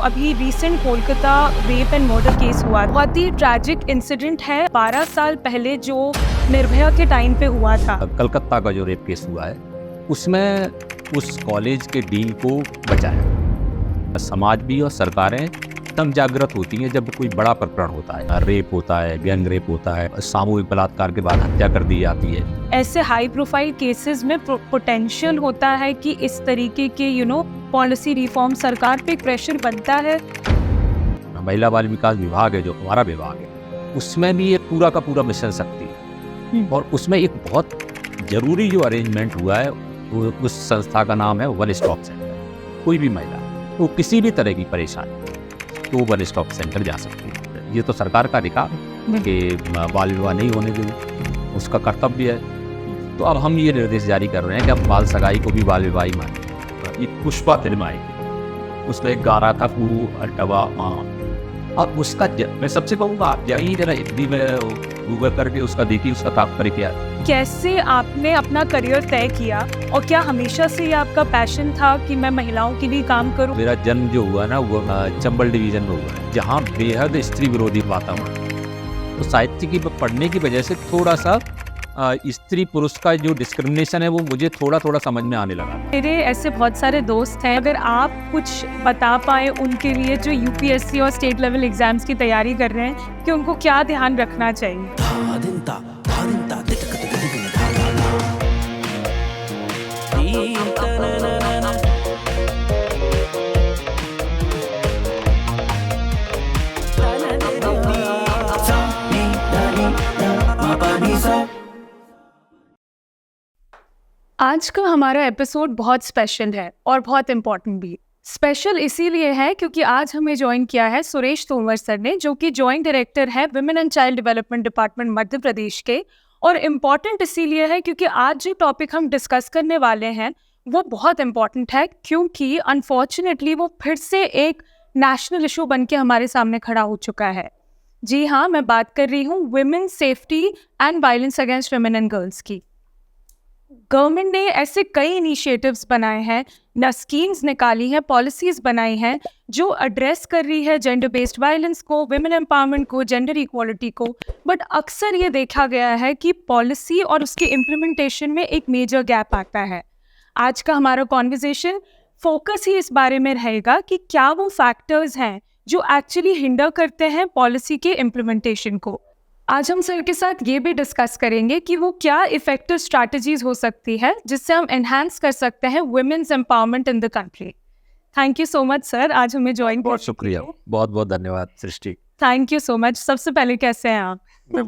अभी recent Kolkata rape and murder case हुआ, बहुत ही ट्रैजिक इंसिडेंट है। 12 साल पहले जो निर्भया के टाइम पे हुआ था। कलकत्ता का जो रेप केस हुआ है उसमें उस कॉलेज के डीन को बचाया। समाज भी और सरकारें तब जागृत होती हैं जब कोई बड़ा प्रकरण होता है, रेप होता है, गैंग रेप होता है, सामूहिक बलात्कार के बाद हत्या कर दी जाती है। ऐसे हाई प्रोफाइल केसेस में पोटेंशियल होता है कि इस तरीके के पॉलिसी रिफॉर्म सरकार पे प्रेशर बनता है। महिला बाल विकास विभाग है जो हमारा विभाग है, उसमें भी एक पूरा का पूरा मिशन शक्ति है और उसमें एक बहुत जरूरी जो अरेंजमेंट हुआ है वो उस संस्था का नाम है वन स्टॉप सेंटर। कोई भी महिला वो किसी भी तरह की परेशानी तो वन स्टॉप सेंटर जा सकती है। ये तो सरकार का अधिकार है कि बाल विवाह नहीं होने दें, उसका कर्तव्य है। तो अब हम ये निर्देश जारी कर रहे हैं कि अब बाल सगाई को भी बाल विवाह ही माने। एक पुष्पा फिल्म आई थी, उसमें एक गा रहा था पूरू अटवा माँ। अब उसका मैं सबसे कहूँगा आप जाइए जरा हिंदी में गूगल करके उसका देखिए, उसका तात्पर्य क्या है। कैसे आपने अपना करियर तय किया और क्या हमेशा से ये आपका पैशन था कि मैं महिलाओं के लिए काम करूं? मेरा जन्म जो हुआ ना वो चंबल डिवीजन में हुआ है, जहाँ बेहद स्त्री विरोधी वातावरण। तो साहित्य की पढ़ने की वजह से थोड़ा सा स्त्री पुरुष का जो डिस्क्रिमिनेशन है वो मुझे थोड़ा थोड़ा समझ में आने लगा। मेरे ऐसे बहुत सारे दोस्त हैं, अगर आप कुछ बता पाए उनके लिए जो यूपीएससी और स्टेट लेवल एग्जाम्स की तैयारी कर रहे हैं कि उनको क्या ध्यान रखना चाहिए? आज का हमारा एपिसोड बहुत स्पेशल है और बहुत इम्पोर्टेंट भी। स्पेशल इसीलिए है क्योंकि आज हमें ज्वाइन किया है सुरेश तोमर सर ने, जो कि जॉइंट डायरेक्टर है women and child development department Madhya Pradesh के। और इम्पॉर्टेंट इसीलिए है क्योंकि आज जो टॉपिक हम डिस्कस करने वाले हैं वो बहुत इम्पॉर्टेंट है, क्योंकि अनफॉर्चुनेटली वो फिर से एक नेशनल इशू बन के हमारे सामने खड़ा हो चुका है। जी हाँ, मैं बात कर रही हूँ women safety and violence against women and girls की। गवर्नमेंट ने ऐसे कई इनिशिएटिव्स बनाए हैं, स्कीम्स निकाली हैं, पॉलिसीज़ बनाई हैं जो एड्रेस कर रही है जेंडर बेस्ड वायलेंस को, विमेन एम्पावरमेंट को, जेंडर इक्वालिटी को। बट अक्सर ये देखा गया है कि पॉलिसी और उसके इम्प्लीमेंटेशन में एक मेजर गैप आता है। आज का हमारा कॉन्वर्सेशन फोकस ही इस बारे में रहेगा कि क्या वो फैक्टर्स हैं जो एक्चुअली हिंडर करते हैं पॉलिसी के इम्प्लीमेंटेशन को। आज हम सर के साथ ये भी डिस्कस करेंगे कि वो क्या इफेक्टिव स्ट्रैटेजीज हो सकती है जिससे हम एनहांस कर सकते हैं women's empowerment in the country. Thank you so much sir, आज हमें ज्वाइन बहुत शुक्रिया, बहुत बहुत धन्यवाद Srishti. Thank you so much. सबसे पहले कैसे हैं आप? मैं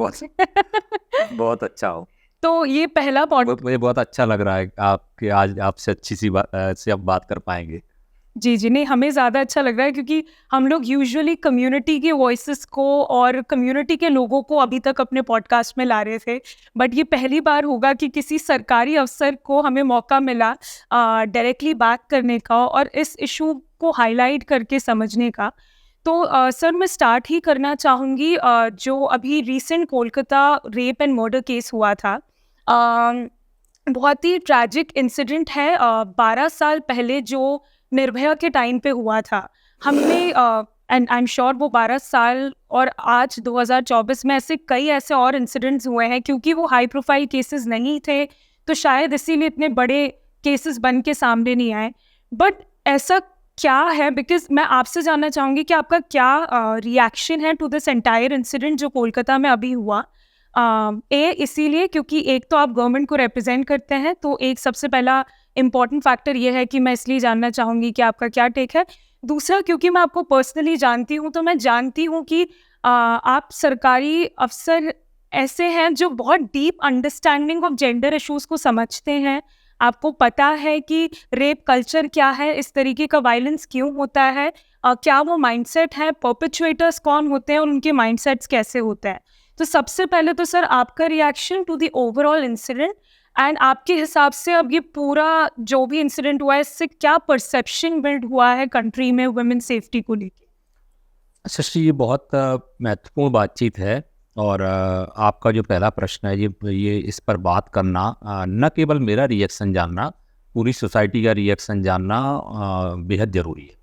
बहुत अच्छा हूँ। तो ये पहला मुझे बहुत अच्छा लग रहा है आपके आज आपसे अच्छी सी से अब बात कर पाएंगे। जी, नहीं, हमें ज़्यादा अच्छा लग रहा है क्योंकि हम लोग यूजुअली कम्युनिटी के वॉइसेस को और कम्युनिटी के लोगों को अभी तक अपने पॉडकास्ट में ला रहे थे, बट ये पहली बार होगा कि किसी सरकारी अफसर को हमें मौका मिला डायरेक्टली बात करने का और इस इशू को हाईलाइट करके समझने का। तो सर, मैं स्टार्ट ही करना चाहूँगी जो अभी recent Kolkata rape and murder case हुआ था। बहुत ही ट्रैजिक इंसिडेंट है। 12 साल पहले जो निर्भया के टाइम पे हुआ था, हमने एंड आई एम श्योर वो 12 साल और आज 2024 में ऐसे और इंसिडेंट्स हुए हैं, क्योंकि वो हाई प्रोफाइल केसेस नहीं थे तो शायद इसीलिए इतने बड़े केसेस बन के सामने नहीं आए। बट ऐसा क्या है, बिकॉज मैं आपसे जानना चाहूँगी कि आपका क्या रिएक्शन है टू दिस एंटायर इंसिडेंट जो कोलकाता में अभी हुआ। इसीलिए क्योंकि एक तो आप गवर्नमेंट को रिप्रेजेंट करते हैं, तो एक सबसे पहला इम्पॉर्टेंट फैक्टर ये है कि मैं इसलिए जानना चाहूँगी कि आपका क्या टेक है। दूसरा, क्योंकि मैं आपको पर्सनली जानती हूँ तो मैं जानती हूँ कि आप सरकारी अफसर ऐसे हैं जो बहुत deep understanding of gender issues को समझते हैं। आपको पता है कि रेप कल्चर क्या है, इस तरीके का वायलेंस क्यों होता है, क्या वो माइंडसेट है, परपेचुएटर्स कौन होते हैं और उनके माइंडसेट्स कैसे होते हैं। तो सबसे पहले तो सर, आपका reaction to the overall incident and आपके हिसाब से अब ये पूरा जो भी इंसिडेंट हुआ है इससे क्या परसेप्शन बिल्ड हुआ है कंट्री में वुमेन सेफ्टी को लेकर? सृष्टि, ये बहुत महत्वपूर्ण बातचीत है और आपका जो पहला प्रश्न है ये इस पर बात करना, न केवल मेरा रिएक्शन जानना, पूरी सोसाइटी का रिएक्शन जानना बेहद ज़रूरी है।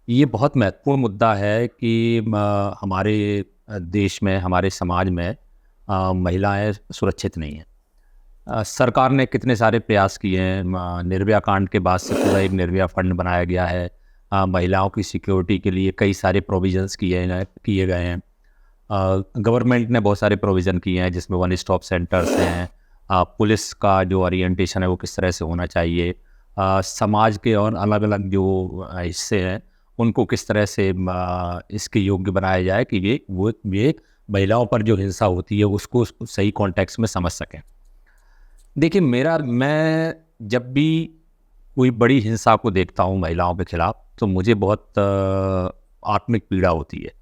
ये बहुत महत्वपूर्ण मुद्दा है कि हमारे देश में, हमारे समाज में महिलाएं सुरक्षित नहीं हैं। सरकार ने कितने सारे प्रयास किए हैं। निर्भया कांड के बाद से पूरा एक निर्भया फंड बनाया गया है। महिलाओं की सिक्योरिटी के लिए कई सारे प्रोविजंस किए गए हैं। गवर्नमेंट ने बहुत सारे प्रोविज़न किए हैं, जिसमें वन स्टॉप सेंटर्स हैं। पुलिस का जो ओरिएंटेशन है वो किस तरह से होना चाहिए। समाज के और अलग अलग जो हिस्से हैं उनको किस तरह से इसके योग्य बनाया जाए कि ये महिलाओं पर जो हिंसा होती है उसको सही कॉन्टेक्स्ट में समझ सकें। देखिए, मैं जब भी कोई बड़ी हिंसा को देखता हूँ महिलाओं के खिलाफ, तो मुझे बहुत आत्मिक पीड़ा होती है।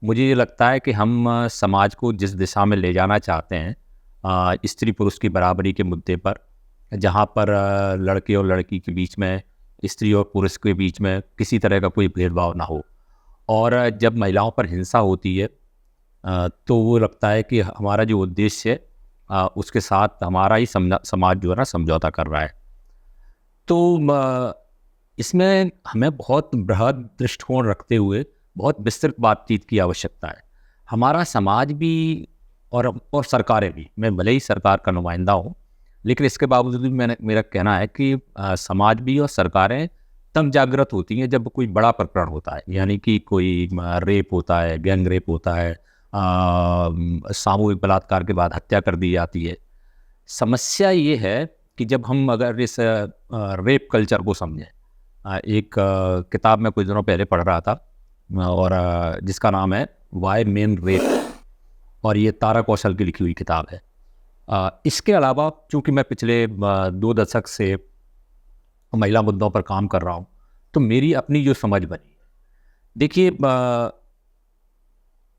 मुझे ये लगता है कि हम समाज को जिस दिशा में ले जाना चाहते हैं, स्त्री पुरुष की बराबरी के मुद्दे पर, जहाँ पर लड़के और लड़की के बीच में, स्त्री और पुरुष के बीच में किसी तरह का कोई भेदभाव ना हो, और जब महिलाओं पर हिंसा होती है तो वो लगता है कि हमारा जो उद्देश्य है उसके साथ हमारा ही समाज जो है ना समझौता कर रहा है। तो इसमें हमें बहुत बृहद दृष्टिकोण रखते हुए बहुत विस्तृत बातचीत की आवश्यकता है। हमारा समाज भी और सरकारें भी, मैं भले ही सरकार का नुमाइंदा हूँ, लेकिन इसके बावजूद भी मेरा कहना है कि समाज भी और सरकारें तब जागृत होती हैं जब कोई बड़ा प्रकरण होता है, यानी कि कोई रेप होता है, गैंग रेप होता है, सामूहिक बलात्कार के बाद हत्या कर दी जाती है। समस्या ये है कि जब हम अगर इस रेप कल्चर को समझें, एक किताब मैं कुछ दिनों पहले पढ़ रहा था और जिसका नाम है वाई मेन रेप, और ये तारा कौशल की लिखी हुई किताब है। इसके अलावा चूँकि मैं पिछले 2 दशक से महिला मुद्दों पर काम कर रहा हूँ, तो मेरी अपनी जो समझ बनी है, देखिए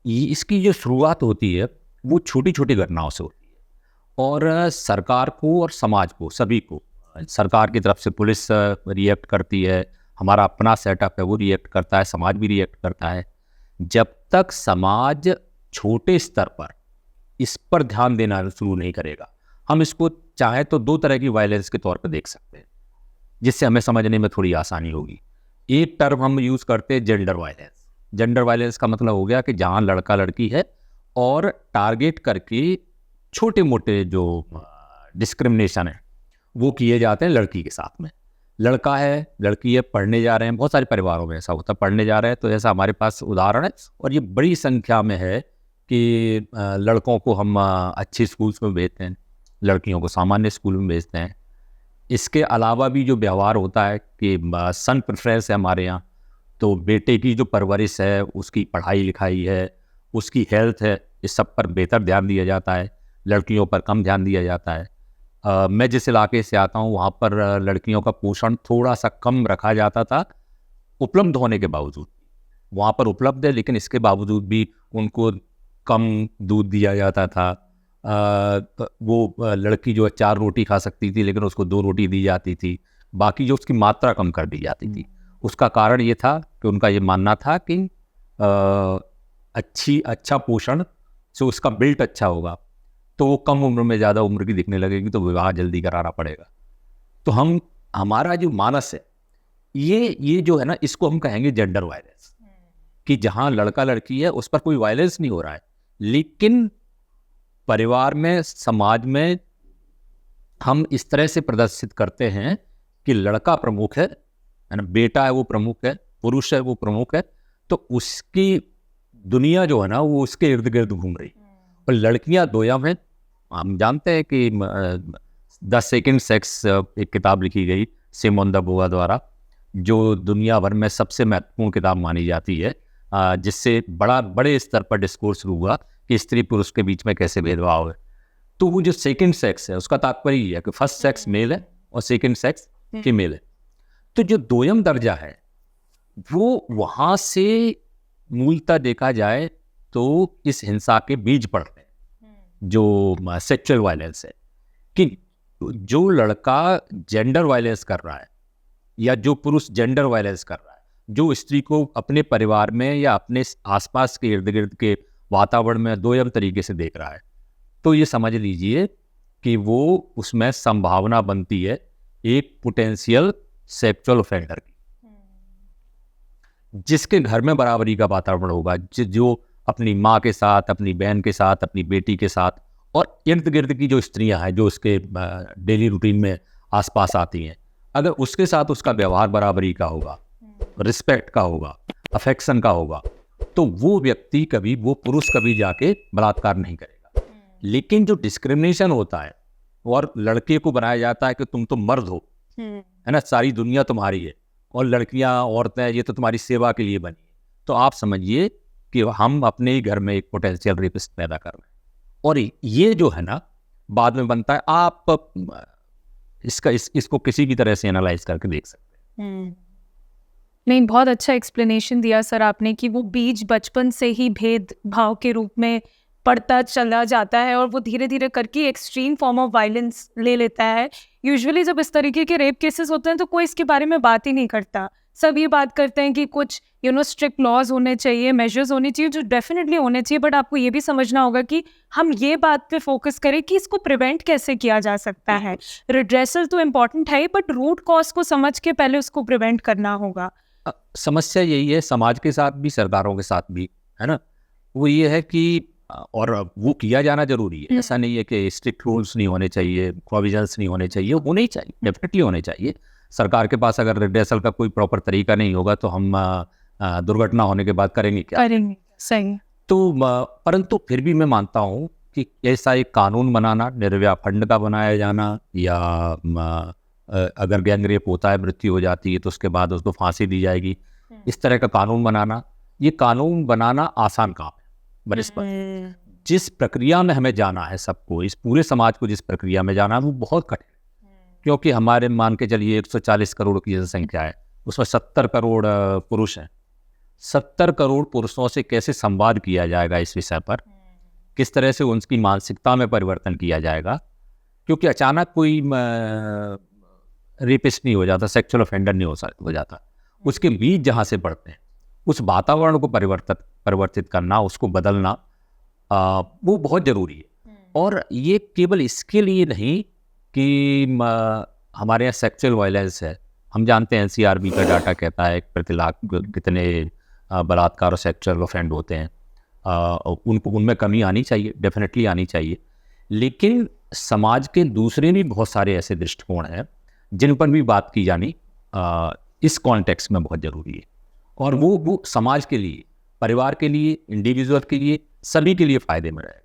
इसकी जो शुरुआत होती है वो छोटी छोटी घटनाओं से होती है, और सरकार को और समाज को, सभी को, सरकार की तरफ से पुलिस रिएक्ट करती है, हमारा अपना सेटअप है वो रिएक्ट करता है, समाज भी रिएक्ट करता है। जब तक समाज छोटे स्तर पर इस पर ध्यान देना शुरू नहीं करेगा, हम इसको चाहे तो 2 तरह की वायलेंस के तौर पर देख सकते हैं, जिससे हमें समझने में थोड़ी आसानी होगी। एक टर्म हम यूज़ करते हैं जेंडर वायलेंस। जेंडर वायलेंस का मतलब हो गया कि जहाँ लड़का लड़की है और टारगेट करके छोटे मोटे जो डिस्क्रिमिनेशन है वो किए जाते हैं लड़की के साथ में। लड़का है, लड़की है, पढ़ने जा रहे हैं, बहुत सारे परिवारों में ऐसा होता है, पढ़ने जा रहे हैं, तो ऐसा हमारे पास उदाहरण है, और ये बड़ी संख्या में है कि लड़कों को हम अच्छे स्कूल्स में भेजते हैं, लड़कियों को सामान्य स्कूल में भेजते हैं। इसके अलावा भी जो व्यवहार होता है कि सन प्रेफरेंस है हमारे यहाँ, तो बेटे की जो परवरिश है, उसकी पढ़ाई लिखाई है, उसकी हेल्थ है, इस सब पर बेहतर ध्यान दिया जाता है, लड़कियों पर कम ध्यान दिया जाता है। मैं जिस इलाके से आता हूँ वहाँ पर लड़कियों का पोषण थोड़ा सा कम रखा जाता था, उपलब्ध होने के बावजूद। वहाँ पर उपलब्ध है, लेकिन इसके बावजूद भी उनको कम दूध दिया जाता था। वो लड़की जो है 4 रोटी खा सकती थी, लेकिन उसको 2 रोटी दी जाती थी, बाकी जो उसकी मात्रा कम कर दी जाती थी। उसका कारण ये था कि उनका ये मानना था कि अच्छा पोषण से उसका बिल्ट अच्छा होगा, तो वो कम उम्र में ज़्यादा उम्र की दिखने लगेगी, तो विवाह जल्दी कराना पड़ेगा। तो हमारा जो मानस है ये जो है ना, इसको हम कहेंगे जेंडर वायलेंस, कि जहाँ लड़का लड़की है उस पर कोई वायलेंस नहीं हो रहा है, लेकिन परिवार में, समाज में हम इस तरह से प्रदर्शित करते हैं कि लड़का प्रमुख है ना, बेटा है वो प्रमुख है, पुरुष है वो प्रमुख है, तो उसकी दुनिया जो है ना वो उसके इर्द गिर्द घूम रही, और लड़कियां दोयम हैं। हम जानते हैं कि द सेकंड सेक्स एक किताब लिखी गई सिमोन द बोआ द्वारा, जो दुनिया भर में सबसे महत्वपूर्ण किताब मानी जाती है, जिससे बड़े स्तर पर डिस्कोर्स शुरू हुआ कि स्त्री पुरुष के बीच में कैसे भेदभाव है। तो वो जो सेकंड सेक्स है उसका तात्पर्य ये है कि फर्स्ट सेक्स मेल है और सेकंड सेक्स फीमेल है। तो जो दोयम दर्जा है वो वहाँ से मूलतः देखा जाए तो इस हिंसा के बीज पड़ते हैं, जो सेक्सुअल वायलेंस है, कि जो लड़का जेंडर वायलेंस कर रहा है या जो पुरुष जेंडर वायलेंस कर रहा है, जो स्त्री को अपने परिवार में या अपने आसपास के इर्द गिर्द के वातावरण में दोयम तरीके से देख रहा है, तो ये समझ लीजिए कि वो उसमें संभावना बनती है एक पोटेंशियल सेक्सुअल ऑफेंडर की। जिसके घर में बराबरी का वातावरण होगा, जो अपनी माँ के साथ, अपनी बहन के साथ, अपनी बेटी के साथ और इर्द गिर्द की जो स्त्रियां हैं जो उसके डेली रूटीन में आसपास आती हैं, अगर उसके साथ उसका व्यवहार बराबरी का होगा, रिस्पेक्ट का होगा, अफेक्शन का होगा, तो वो व्यक्ति कभी, वो पुरुष कभी जाके बलात्कार नहीं करेगा। लेकिन जो डिस्क्रिमिनेशन होता है और लड़के को बनाया जाता है कि तुम तो मर्द हो, है ना, सारी दुनिया तुम्हारी है और लड़कियां, औरतें ये तो तुम्हारी सेवा के लिए बनी है, तो आप समझिए कि हम अपने ही घर में एक पोटेंशियल रेपिस्ट पैदा कर रहे हैं। और ये जो है ना बाद में बनता है, आप इसको किसी भी तरह से एनालाइज करके देख सकते हैं। नहीं, बहुत अच्छा एक्सप्लेनेशन दिया सर आपने कि वो बीज बचपन से ही भेदभाव के रूप में पड़ता चला जाता है और वो धीरे धीरे करके एक्सट्रीम फॉर्म ऑफ वायलेंस ले लेता है। यूजुअली जब इस तरीके के रेप केसेस होते हैं तो कोई इसके बारे में बात ही नहीं करता। सब ये बात करते हैं कि कुछ स्ट्रिक्ट लॉज होने चाहिए, मेजर्स होने चाहिए, जो डेफिनेटली होने चाहिए, बट आपको ये भी समझना होगा कि हम ये बात पे फोकस करें कि इसको प्रिवेंट कैसे किया जा सकता है। रिड्रेसल तो इम्पॉर्टेंट है, बट रूट कॉज को समझ के पहले उसको प्रिवेंट करना होगा। समस्या यही है समाज के साथ भी, सरकारों के साथ भी, है ना, वो ये है कि और वो किया जाना जरूरी है। ऐसा नहीं है कि स्ट्रिक्ट रूल्स नहीं होने चाहिए, प्रोविजंस नहीं होने चाहिए, होने ही चाहिए, डेफिनेटली होने चाहिए। सरकार के पास अगर रिड्रेसल का कोई प्रॉपर तरीका नहीं होगा तो हम दुर्घटना होने के बाद करेंगे क्या? करेंगे, सही। तो परंतु फिर भी मैं मानता हूँ कि ऐसा एक कानून बनाना, निर्भया फंड का बनाया जाना, या अगर गैंग रेप होता है, मृत्यु हो जाती है तो उसके बाद उसको फांसी दी जाएगी, इस तरह का कानून बनाना, ये कानून बनाना आसान काम है बनिस्बत जिस प्रक्रिया में हमें जाना है, सबको, इस पूरे समाज को जिस प्रक्रिया में जाना है वो बहुत कठिन है। क्योंकि हमारे मान के चलिए 140 करोड़ की जनसंख्या है, उसमें 70 करोड़ पुरुष हैं। 70 करोड़ पुरुषों से कैसे संवाद किया जाएगा इस विषय पर, किस तरह से उनकी मानसिकता में परिवर्तन किया जाएगा? क्योंकि अचानक कोई रेपिस्ट नहीं हो जाता, सेक्सुअल ऑफेंडर नहीं हो जाता। उसके बीज जहाँ से बढ़ते हैं, उस वातावरण को परिवर्तित करना, उसको बदलना, वो बहुत ज़रूरी है। और ये केवल इसके लिए नहीं कि हमारे यहाँ सेक्सुअल वायलेंस है। हम जानते हैं एनसीआरबी का डाटा कहता है प्रति लाख कितने बलात्कार और सेक्सुअल ऑफेंड होते हैं। उनमें कमी आनी चाहिए, डेफिनेटली आनी चाहिए। लेकिन समाज के दूसरे भी बहुत सारे ऐसे दृष्टिकोण हैं जिन पर भी बात की जानी इस कॉन्टेक्स्ट में बहुत ज़रूरी है। और वो समाज के लिए, परिवार के लिए, इंडिविजुअल के लिए, सभी के लिए फ़ायदे में रहेगा।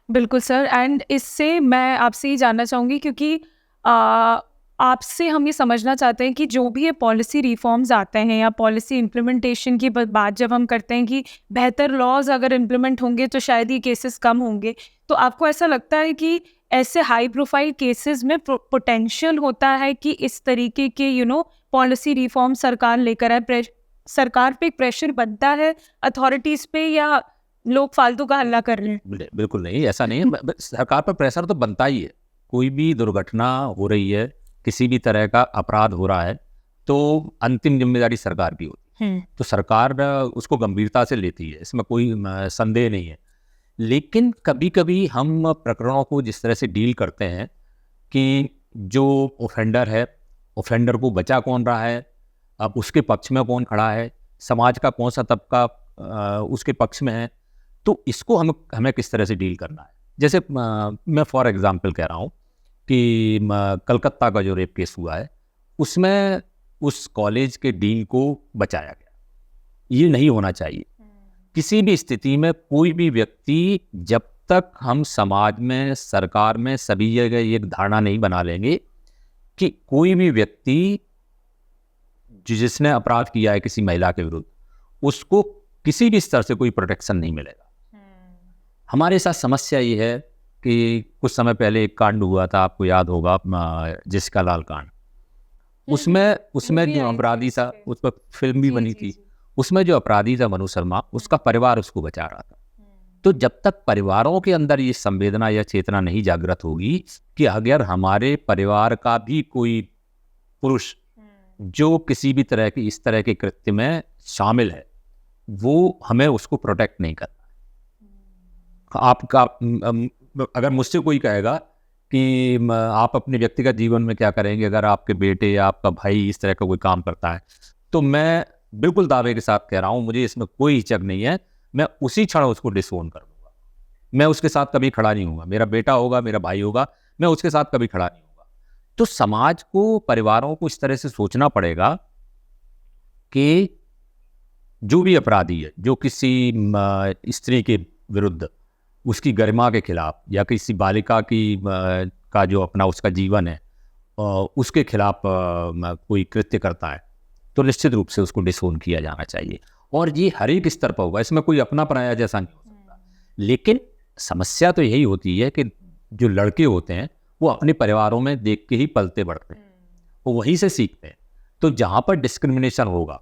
बिल्कुल सर। एंड इससे मैं आपसे ये जानना चाहूँगी, क्योंकि आपसे हम ये समझना चाहते हैं कि जो भी ये पॉलिसी रिफॉर्म्स आते हैं या पॉलिसी इम्प्लीमेंटेशन की बात जब हम करते हैं कि बेहतर लॉज अगर इम्प्लीमेंट होंगे तो शायद ये केसेस कम होंगे, तो आपको ऐसा लगता है कि ऐसे हाई प्रोफाइल केसेस में पोटेंशियल होता है कि इस तरीके के पॉलिसी रिफॉर्म सरकार लेकर आए? सरकार पे एक प्रेशर बनता है अथॉरिटीज़ पे, या लोग फालतू का हल्ला कर रहे हैं? बिल्कुल नहीं, ऐसा नहीं है। सरकार पर प्रेशर तो बनता ही है। कोई भी दुर्घटना हो रही है, किसी भी तरह का अपराध हो रहा है, तो अंतिम जिम्मेदारी सरकार की होती है। तो सरकार उसको गंभीरता से लेती है, इसमें कोई संदेह नहीं है। लेकिन कभी कभी हम प्रकरणों को जिस तरह से डील करते हैं कि जो ऑफेंडर है, ऑफेंडर को बचा कौन रहा है, अब उसके पक्ष में कौन खड़ा है, समाज का कौन सा तबका उसके पक्ष में है, तो इसको हमें किस तरह से डील करना है। जैसे मैं फॉर एग्जांपल कह रहा हूँ कि कलकत्ता का जो रेप केस हुआ है, उसमें उस कॉलेज के डीन को बचाया गया। ये नहीं होना चाहिए। किसी भी स्थिति में कोई भी व्यक्ति, जब तक हम समाज में, सरकार में, सभी जगह एक धारणा नहीं बना लेंगे कि कोई भी व्यक्ति जिसने अपराध किया है किसी महिला के विरुद्ध, उसको किसी भी स्तर से कोई प्रोटेक्शन नहीं मिलेगा। हमारे साथ समस्या ये है कि कुछ समय पहले एक कांड हुआ था, आपको याद होगा, जिसका लाल कांड। उसमें जो अपराधी था, उस पर फिल्म भी बनी थी, उसमें जो अपराधी था मनु शर्मा, उसका परिवार उसको बचा रहा था। तो जब तक परिवारों के अंदर ये संवेदना या चेतना नहीं जागृत होगी कि अगर हमारे परिवार का भी कोई पुरुष जो किसी भी तरह की इस तरह के कृत्य में शामिल है, वो हमें उसको प्रोटेक्ट नहीं करना। आपका अगर मुझसे कोई कहेगा कि आप अपने व्यक्तिगत जीवन में क्या करेंगे अगर आपके बेटे या आपका भाई इस तरह का कोई काम करता है, तो मैं बिल्कुल दावे के साथ कह रहा हूँ, मुझे इसमें कोई हिचक नहीं है, मैं उसी क्षण उसको डिसोन कर दूंगा। मैं उसके साथ कभी खड़ा नहीं होऊंगा। मेरा बेटा होगा, मेरा भाई होगा, मैं उसके साथ कभी खड़ा नहीं होऊंगा। तो समाज को, परिवारों को इस तरह से सोचना पड़ेगा कि जो भी अपराधी है, जो किसी स्त्री के विरुद्ध, उसकी गरिमा के खिलाफ, या किसी बालिका की का जो अपना उसका जीवन है उसके खिलाफ कोई कृत्य करता है, तो निश्चित रूप से उसको डिसोन किया जाना चाहिए। और ये हर एक स्तर पर होगा, इसमें कोई अपना पराया जैसा नहीं हो सकता। लेकिन समस्या तो यही होती है कि जो लड़के होते हैं वो अपने परिवारों में देख के ही पलते बढ़ते हैं, वो वहीं से सीखते हैं। तो जहाँ पर डिस्क्रिमिनेशन होगा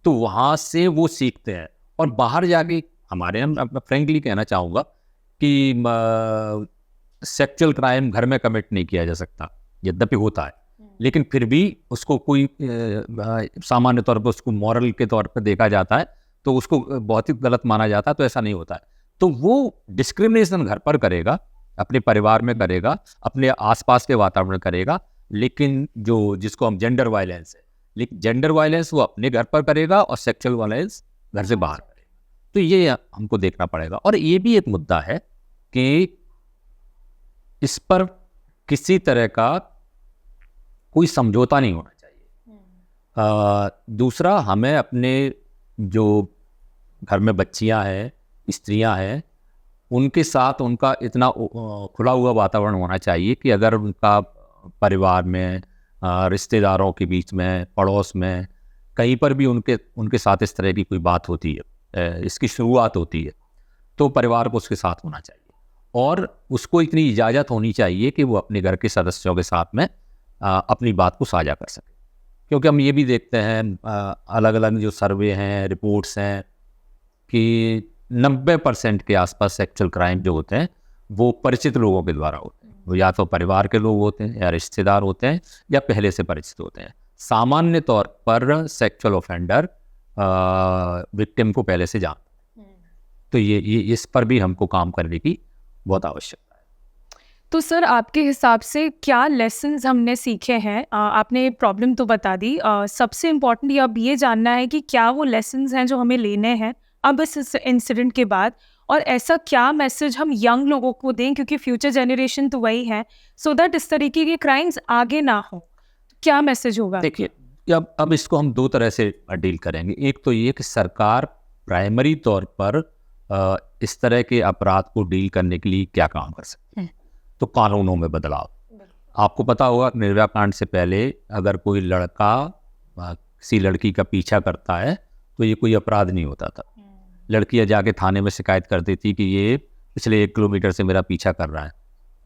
तो वहाँ से वो सीखते हैं, और बाहर जाके हमारे यहाँ मैं फ्रेंकली कहना चाहूँगा कि सेक्सुअल क्राइम घर में कमिट नहीं किया जा सकता, यद्यपि होता है, लेकिन फिर भी उसको कोई सामान्य तौर पर उसको मॉरल के तौर पर देखा जाता है, तो उसको बहुत ही गलत माना जाता है। तो ऐसा नहीं होता है। तो वो डिस्क्रिमिनेशन घर पर करेगा, अपने परिवार में करेगा, अपने आसपास के वातावरण करेगा, लेकिन जिसको हम जेंडर वायलेंस है, लेकिन जेंडर वायलेंस वो अपने घर पर करेगा और सेक्सुअल वायलेंस घर से बाहर करेगा। तो ये हमको देखना पड़ेगा। और ये भी एक मुद्दा है कि इस पर किसी तरह का कोई समझौता नहीं होना चाहिए। दूसरा, हमें अपने जो घर में बच्चियां हैं, स्त्रियां हैं, उनके साथ उनका इतना खुला हुआ वातावरण होना चाहिए कि अगर उनका परिवार में, रिश्तेदारों के बीच में, पड़ोस में, कहीं पर भी उनके साथ इस तरह की कोई बात होती है, इसकी शुरुआत होती है, तो परिवार को उसके साथ होना चाहिए। और उसको इतनी इजाज़त होनी चाहिए कि वो अपने घर के सदस्यों के साथ में अपनी बात को साझा कर सके। क्योंकि हम ये भी देखते हैं, अलग अलग जो सर्वे हैं, रिपोर्ट्स हैं, कि 90% के आसपास सेक्सुअल क्राइम जो होते हैं वो परिचित लोगों के द्वारा होते हैं। वो या तो परिवार के लोग होते हैं, या रिश्तेदार होते हैं, या पहले से परिचित होते हैं। सामान्य तौर पर सेक्सुअल ऑफेंडर विक्टिम को पहले से जानते हैं। तो ये इस पर भी हमको काम करने की बहुत आवश्यकता है। तो सर, आपके हिसाब से क्या लेसन्स हमने सीखे हैं? आपने प्रॉब्लम तो बता दी, सबसे इम्पोर्टेंट ये अब ये जानना है कि क्या वो लेसन्स हैं जो हमें लेने हैं अब इस इंसिडेंट के बाद, और ऐसा क्या मैसेज हम यंग लोगों को दें, क्योंकि फ्यूचर जनरेशन तो वही है, सो दैट इस तरीके के क्राइम्स आगे ना हो। क्या मैसेज होगा? देखिए, अब इसको हम दो तरह से डील करेंगे। एक तो ये कि सरकार प्राइमरी तौर पर इस तरह के अपराध को डील करने के लिए क्या काम कर सकती है। तो कानूनों में बदलाव। आपको पता होगा, निर्भया कांड से पहले अगर कोई लड़का किसी लड़की का पीछा करता है तो ये कोई अपराध नहीं होता था। लड़कियां जाके थाने में शिकायत करती थी कि ये पिछले 1 किलोमीटर से मेरा पीछा कर रहा है,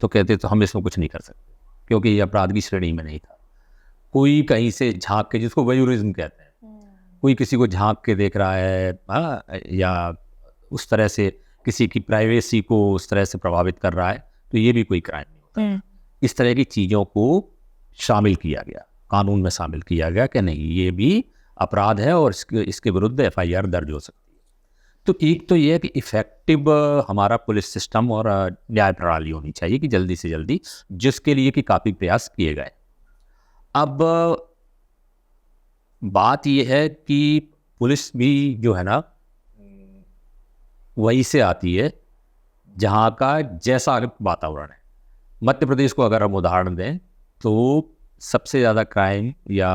तो कहते तो हम इसमें कुछ नहीं कर सकते क्योंकि ये अपराध की श्रेणी में नहीं था। कोई कहीं से झांक के, जिसको वयूरिज्म कहते हैं, कोई किसी को झांक के देख रहा है, या उस तरह से किसी की प्राइवेसी को उस तरह से प्रभावित कर रहा है, तो ये भी कोई क्राइम नहीं होता। इस तरह की चीज़ों को शामिल किया गया, कानून में शामिल किया गया कि नहीं, ये भी अपराध है और इसके विरुद्ध FIR दर्ज हो सकती है। तो एक तो ये है कि इफेक्टिव हमारा पुलिस सिस्टम और न्याय प्रणाली होनी चाहिए कि जल्दी से जल्दी, जिसके लिए कि काफ़ी प्रयास किए गए। अब बात यह है कि पुलिस भी जो है ना वहीं से आती है जहाँ का जैसा वातावरण है। मध्य प्रदेश को अगर हम उदाहरण दें तो सबसे ज़्यादा क्राइम या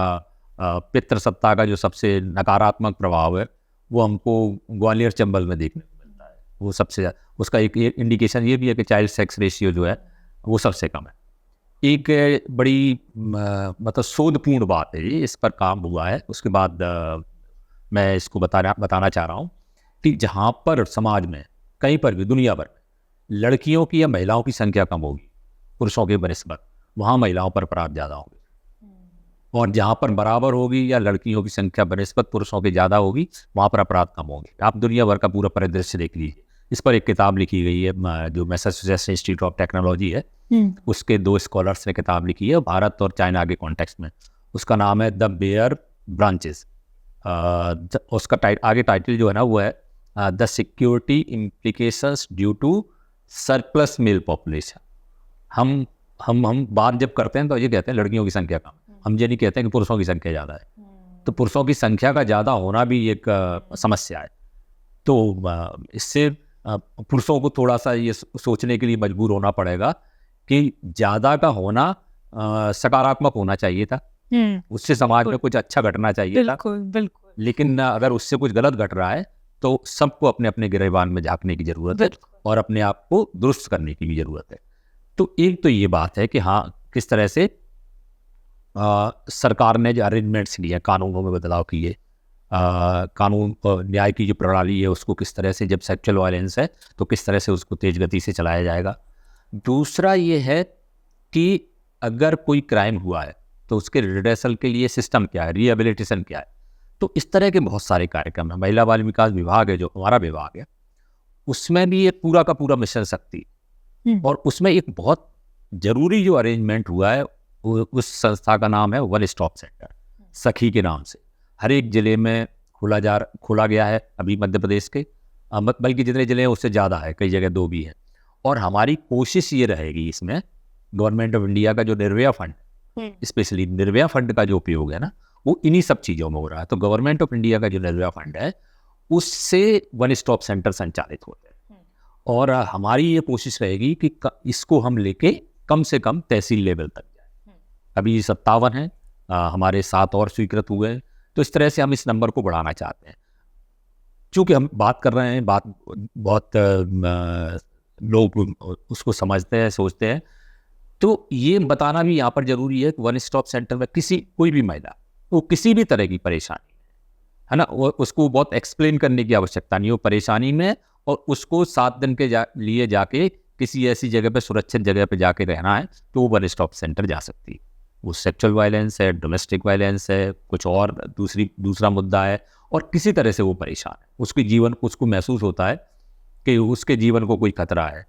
पितृसत्ता का जो सबसे नकारात्मक प्रभाव है वो हमको ग्वालियर चंबल में देखने को मिलता है। वो सबसे ज़्यादा, उसका एक इंडिकेशन ये भी है कि चाइल्ड सेक्स रेशियो जो है वो सबसे कम है। एक बड़ी मतलब शोधपूर्ण बात है, ये इस पर काम हुआ है। उसके बाद मैं इसको बताना चाह रहा हूँ कि जहाँ पर समाज में कहीं पर भी दुनिया भर में लड़कियों की या महिलाओं की संख्या कम होगी पुरुषों के बनिस्बत, वहाँ महिलाओं पर अपराध ज़्यादा होंगे। और जहाँ पर बराबर होगी या लड़कियों की संख्या बनिस्बत पुरुषों की ज़्यादा होगी, वहाँ पर अपराध कम होंगे। आप दुनिया भर का पूरा परिदृश्य देख लीजिए। इस पर एक किताब लिखी गई है जो मैसाचुसेट्स इंस्टीट्यूट ऑफ टेक्नोलॉजी है, उसके 2 स्कॉलर्स ने किताब लिखी है भारत और चाइना के कॉन्टेक्स्ट में। उसका नाम है द बेयर ब्रांचेस। उसका आगे टाइटल जो है ना वो है the security implications due to surplus male population. हम बात जब करते हैं तो ये कहते हैं लड़कियों की संख्या कम, हम ये नहीं कहते हैं कि पुरुषों की संख्या ज़्यादा है। तो पुरुषों की संख्या का ज़्यादा होना भी एक समस्या है। तो इससे पुरुषों को थोड़ा सा ये सोचने के लिए मजबूर होना पड़ेगा कि ज़्यादा का होना सकारात्मक होना चाहिए था, उससे समाज में कुछ अच्छा घटना चाहिए था। बिल्कुल। लेकिन अगर उससे कुछ गलत घट रहा है तो सबको अपने अपने गिरेबान में झांकने की ज़रूरत है और अपने आप को दुरुस्त करने की भी ज़रूरत है। तो एक तो ये बात है कि हाँ, किस तरह से सरकार ने जो अरेंजमेंट्स लिए, कानूनों में बदलाव किए, कानून न्याय की जो प्रणाली है उसको किस तरह से, जब सेक्सुअल वायलेंस है तो किस तरह से उसको तेज गति से चलाया जाएगा। दूसरा ये है कि अगर कोई क्राइम हुआ है तो उसके रिड्रेसल के लिए सिस्टम क्या है, रिहेबिलिटेशन क्या है। तो इस तरह के बहुत सारे कार्यक्रम है। महिला बाल विकास विभाग है, जो हमारा विभाग है, उसमें भी एक पूरा का पूरा मिशन शक्ति, और उसमें एक बहुत जरूरी जो अरेंजमेंट हुआ है उस संस्था का नाम है वन स्टॉप सेंटर, सखी के नाम से। हर एक जिले में खोला गया है अभी मध्य प्रदेश के, बल्कि जितने जिले हैं उससे ज़्यादा है, कई जगह 2 भी है। और हमारी कोशिश ये रहेगी इसमें, गवर्नमेंट ऑफ इंडिया का जो Nirbhaya fund, specially Nirbhaya fund का जो उपयोग है ना, वो इन्हीं सब चीज़ों में हो रहा है। तो गवर्नमेंट ऑफ इंडिया का जो निर्भया फंड है उससे वन स्टॉप सेंटर संचालित होते हैं, और हमारी ये कोशिश रहेगी कि इसको हम लेके कम से कम तहसील लेवल तक जाए। अभी 57 है, हमारे 7 और स्वीकृत हुए हैं। तो इस तरह से हम इस नंबर को बढ़ाना चाहते हैं। चूँकि हम बात कर रहे हैं, बात बहुत लोग उसको समझते हैं, सोचते हैं, तो ये बताना भी यहाँ पर ज़रूरी है कि वन स्टॉप सेंटर में कोई भी महिला, वो किसी भी तरह की परेशानी है ना, वो उसको बहुत एक्सप्लेन करने की आवश्यकता नहीं हो परेशानी में, और उसको 7 दिन के लिए जाके किसी ऐसी जगह पे, सुरक्षित जगह पे जाके रहना है, तो वो वन स्टॉप सेंटर जा सकती है। वो सेक्सुअल वायलेंस है, डोमेस्टिक वायलेंस है, कुछ और दूसरा मुद्दा है, और किसी तरह से वो परेशान है, उसको महसूस होता है कि उसके जीवन को कोई खतरा है,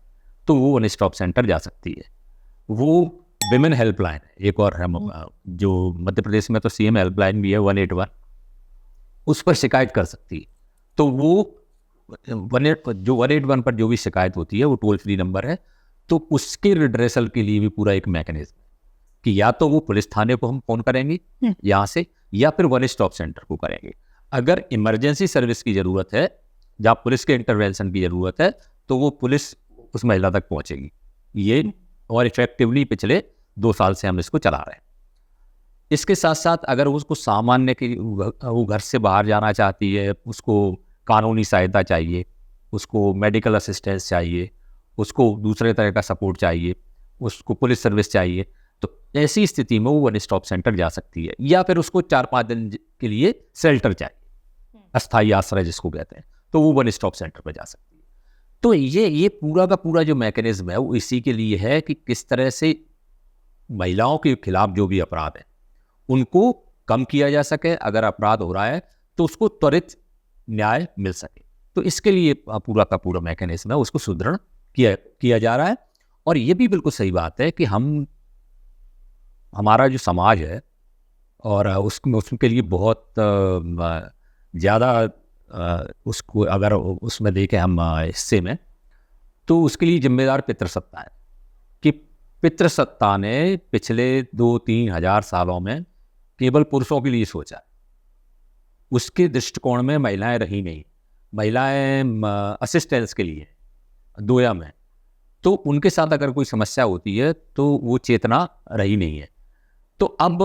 तो वो वन स्टॉप सेंटर जा सकती है। वो विमेन हेल्पलाइन है एक, और हम जो मध्य प्रदेश में तो CM हेल्पलाइन भी है 181, उस पर शिकायत कर सकती है। तो वो जो 181 पर जो भी शिकायत होती है वो टोल फ्री नंबर है, तो उसके रिड्रेसल के लिए भी पूरा एक मैकेनिज्म कि या तो वो पुलिस थाने को हम फोन करेंगे यहाँ से, या फिर वन स्टॉप सेंटर को करेंगे। अगर इमरजेंसी सर्विस की ज़रूरत है, जहाँ पुलिस के इंटरवेंशन की ज़रूरत है, तो वो पुलिस उस महिला तक पहुँचेगी। ये और इफेक्टिवली पिछले 2 साल से हम इसको चला रहे हैं। इसके साथ साथ अगर उसको सामान्य की, वो घर से बाहर जाना चाहती है, उसको कानूनी सहायता चाहिए, उसको मेडिकल असिस्टेंस चाहिए, उसको दूसरे तरह का सपोर्ट चाहिए, उसको पुलिस सर्विस चाहिए, तो ऐसी स्थिति में वो वन स्टॉप सेंटर जा सकती है। या फिर उसको 4-5 दिन के लिए शेल्टर चाहिए, अस्थायी आश्रय जिसको कहते हैं, तो वो वन स्टॉप सेंटर पर जा सकती है। तो ये पूरा का पूरा जो मैकेनिज्म है वो इसी के लिए है कि किस तरह से महिलाओं के खिलाफ जो भी अपराध है उनको कम किया जा सके, अगर अपराध हो रहा है तो उसको त्वरित न्याय मिल सके। तो इसके लिए पूरा का पूरा मैकेनिज्म है, उसको सुदृढ़ किया जा रहा है। और ये भी बिल्कुल सही बात है कि हमारा जो समाज है, और उसके लिए बहुत ज़्यादा उसको अगर उसमें देखें हम हिस्से में, तो उसके लिए जिम्मेदार पितृसत्ता है कि पितृसत्ता ने पिछले 2-3 हज़ार सालों में केवल पुरुषों के लिए सोचा। उसके दृष्टिकोण में महिलाएं रही नहीं, महिलाएं असिस्टेंस के लिए दोया में, तो उनके साथ अगर कोई समस्या होती है तो वो चेतना रही नहीं है। तो अब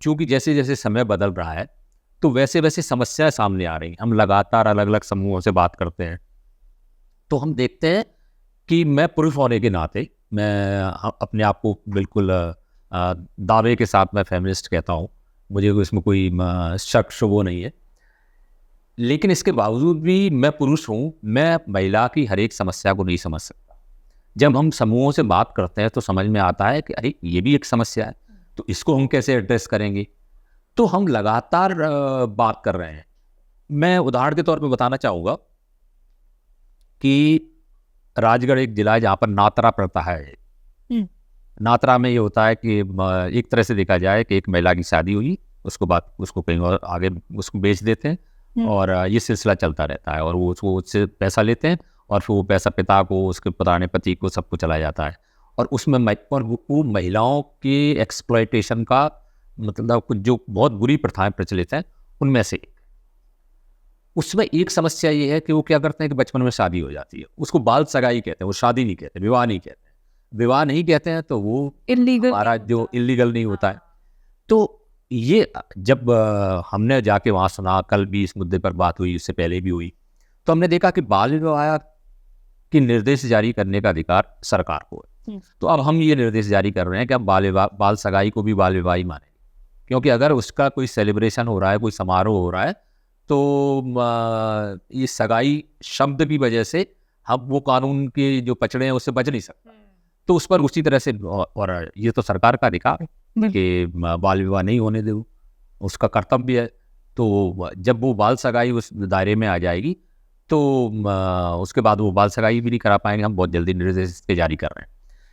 चूंकि जैसे जैसे समय बदल रहा है तो वैसे वैसे समस्याएं सामने आ रही हैं। हम लगातार अलग अलग समूहों से बात करते हैं, तो हम देखते हैं कि मैं पुरुष होने के नाते मैं अपने आप को बिल्कुल दावे के साथ मैं फेमिनिस्ट कहता हूँ, मुझे इसमें कोई शक शुबो नहीं है। लेकिन इसके बावजूद भी मैं पुरुष हूँ, मैं महिला की हर एक समस्या को नहीं समझ सकता। जब हम समूहों से बात करते हैं तो समझ में आता है कि अरे ये भी एक समस्या है, तो इसको हम कैसे एड्रेस करेंगे। तो हम लगातार बात कर रहे हैं। मैं उदाहरण के तौर पे बताना चाहूँगा कि राजगढ़ एक जिला है जहाँ पर नातरा पड़ता है। नातरा में ये होता है कि एक तरह से देखा जाए कि एक महिला की शादी हुई, उसको कहीं और आगे उसको बेच देते हैं, और ये सिलसिला चलता रहता है, और वो उससे पैसा लेते हैं, और फिर वो पैसा पिता को, उसके पुराने पति को, सबको चला जाता है। और उसमें वो महिलाओं के एक्सप्लॉयटेशन का मतलब कुछ जो बहुत बुरी प्रथाएं प्रचलित हैं उनमें से एक। उसमें एक समस्या ये है कि वो क्या करते हैं कि बचपन में शादी हो जाती है, उसको बाल सगाई कहते हैं, वो शादी नहीं कहते, विवाह नहीं कहते हैं। विवाह नहीं कहते हैं तो वो इलीगल हमारा जो इलीगल नहीं होता है। तो ये जब हमने जाके वहाँ सुना, कल भी इस मुद्दे पर बात हुई, इससे पहले भी हुई, तो हमने देखा कि बाल विवाह की निर्देश जारी करने का अधिकार सरकार को है। तो अब हम ये निर्देश जारी कर रहे हैं कि हम बाल सगाई को भी बाल विवाह ही मानेंगे, क्योंकि अगर उसका कोई सेलिब्रेशन हो रहा है, कोई समारोह हो रहा है, तो ये सगाई शब्द की वजह से हम वो कानून के जो पचड़े हैं उससे बच नहीं सकता। तो उस पर उसी तरह से, और ये तो सरकार का अधिकार है कि बाल विवाह नहीं होने दे, उसका कर्तव्य है। तो जब वो बाल सगाई उस दायरे में आ जाएगी तो उसके बाद वो बाल सगाई भी नहीं करा पाएंगे। हम बहुत जल्दी निर्देश जारी कर रहे हैं।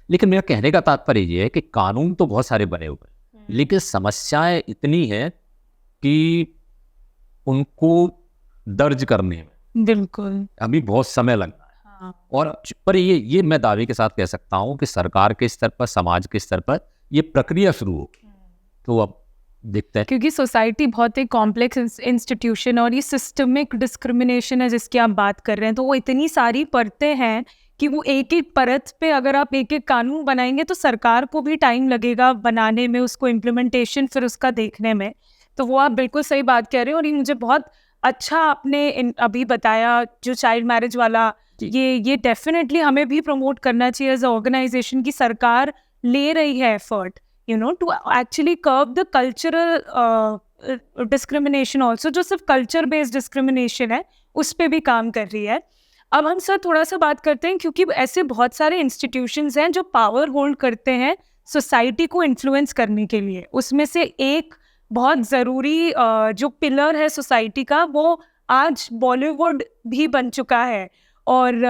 लेकिन मेरा कहने का तात्पर्य ये है कि कानून तो बहुत सारे बने हुए हैं, लेकिन समस्याएं इतनी हैं कि उनको दर्ज करने में बिल्कुल अभी बहुत समय लगता है। हाँ। और पर ये मैं दावे के साथ कह सकता हूँ कि सरकार के स्तर पर, समाज के स्तर पर ये प्रक्रिया शुरू होगी। तो अब देखते हैं, क्योंकि सोसाइटी बहुत एक कॉम्प्लेक्स इंस्टीट्यूशन और ये सिस्टमिक डिस्क्रिमिनेशन है जिसकी आप बात कर रहे हैं, तो वो इतनी सारी परतें हैं कि वो एक एक परत पे अगर आप एक एक कानून बनाएंगे तो सरकार को भी टाइम लगेगा बनाने में, उसको इम्प्लीमेंटेशन फिर उसका देखने में। तो वो आप बिल्कुल सही बात कह रहे हो। और ये मुझे बहुत अच्छा आपने अभी बताया जो चाइल्ड मैरिज वाला, ये डेफिनेटली हमें भी प्रमोट करना चाहिए एज अ ऑर्गेनाइजेशन की सरकार ले रही है effort to actually curb the cultural discrimination also, जो सिर्फ कल्चर बेस्ड डिस्क्रिमिनेशन है उस पे भी काम कर रही है। अब हम सर थोड़ा सा बात करते हैं, क्योंकि ऐसे बहुत सारे इंस्टीट्यूशंस हैं जो पावर होल्ड करते हैं सोसाइटी को इन्फ्लुएंस करने के लिए। उसमें से एक बहुत ज़रूरी जो पिलर है सोसाइटी का, वो आज बॉलीवुड भी बन चुका है। और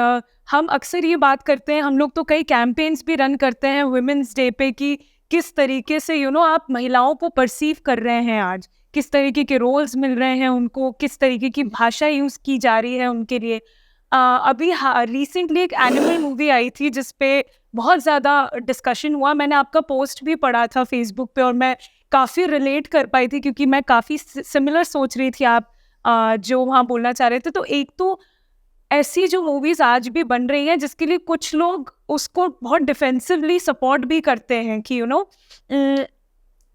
हम अक्सर ये बात करते हैं, हम लोग तो कई कैंपेन्स भी रन करते हैं वुमेन्स डे पे कि किस तरीके से आप महिलाओं को परसीव कर रहे हैं, आज किस तरीके के रोल्स मिल रहे हैं उनको, किस तरीके की भाषा यूज़ की जा रही है उनके लिए। अभी रिसेंटली एक एनिमल मूवी आई थी जिस पे बहुत ज़्यादा डिस्कशन हुआ। मैंने आपका पोस्ट भी पढ़ा था फेसबुक पे और मैं काफ़ी रिलेट कर पाई थी, क्योंकि मैं काफ़ी सिमिलर सोच रही थी आप जो वहाँ बोलना चाह रहे थे। तो एक तो ऐसी जो मूवीज़ आज भी बन रही हैं जिसके लिए कुछ लोग उसको बहुत डिफेंसिवली सपोर्ट भी करते हैं कि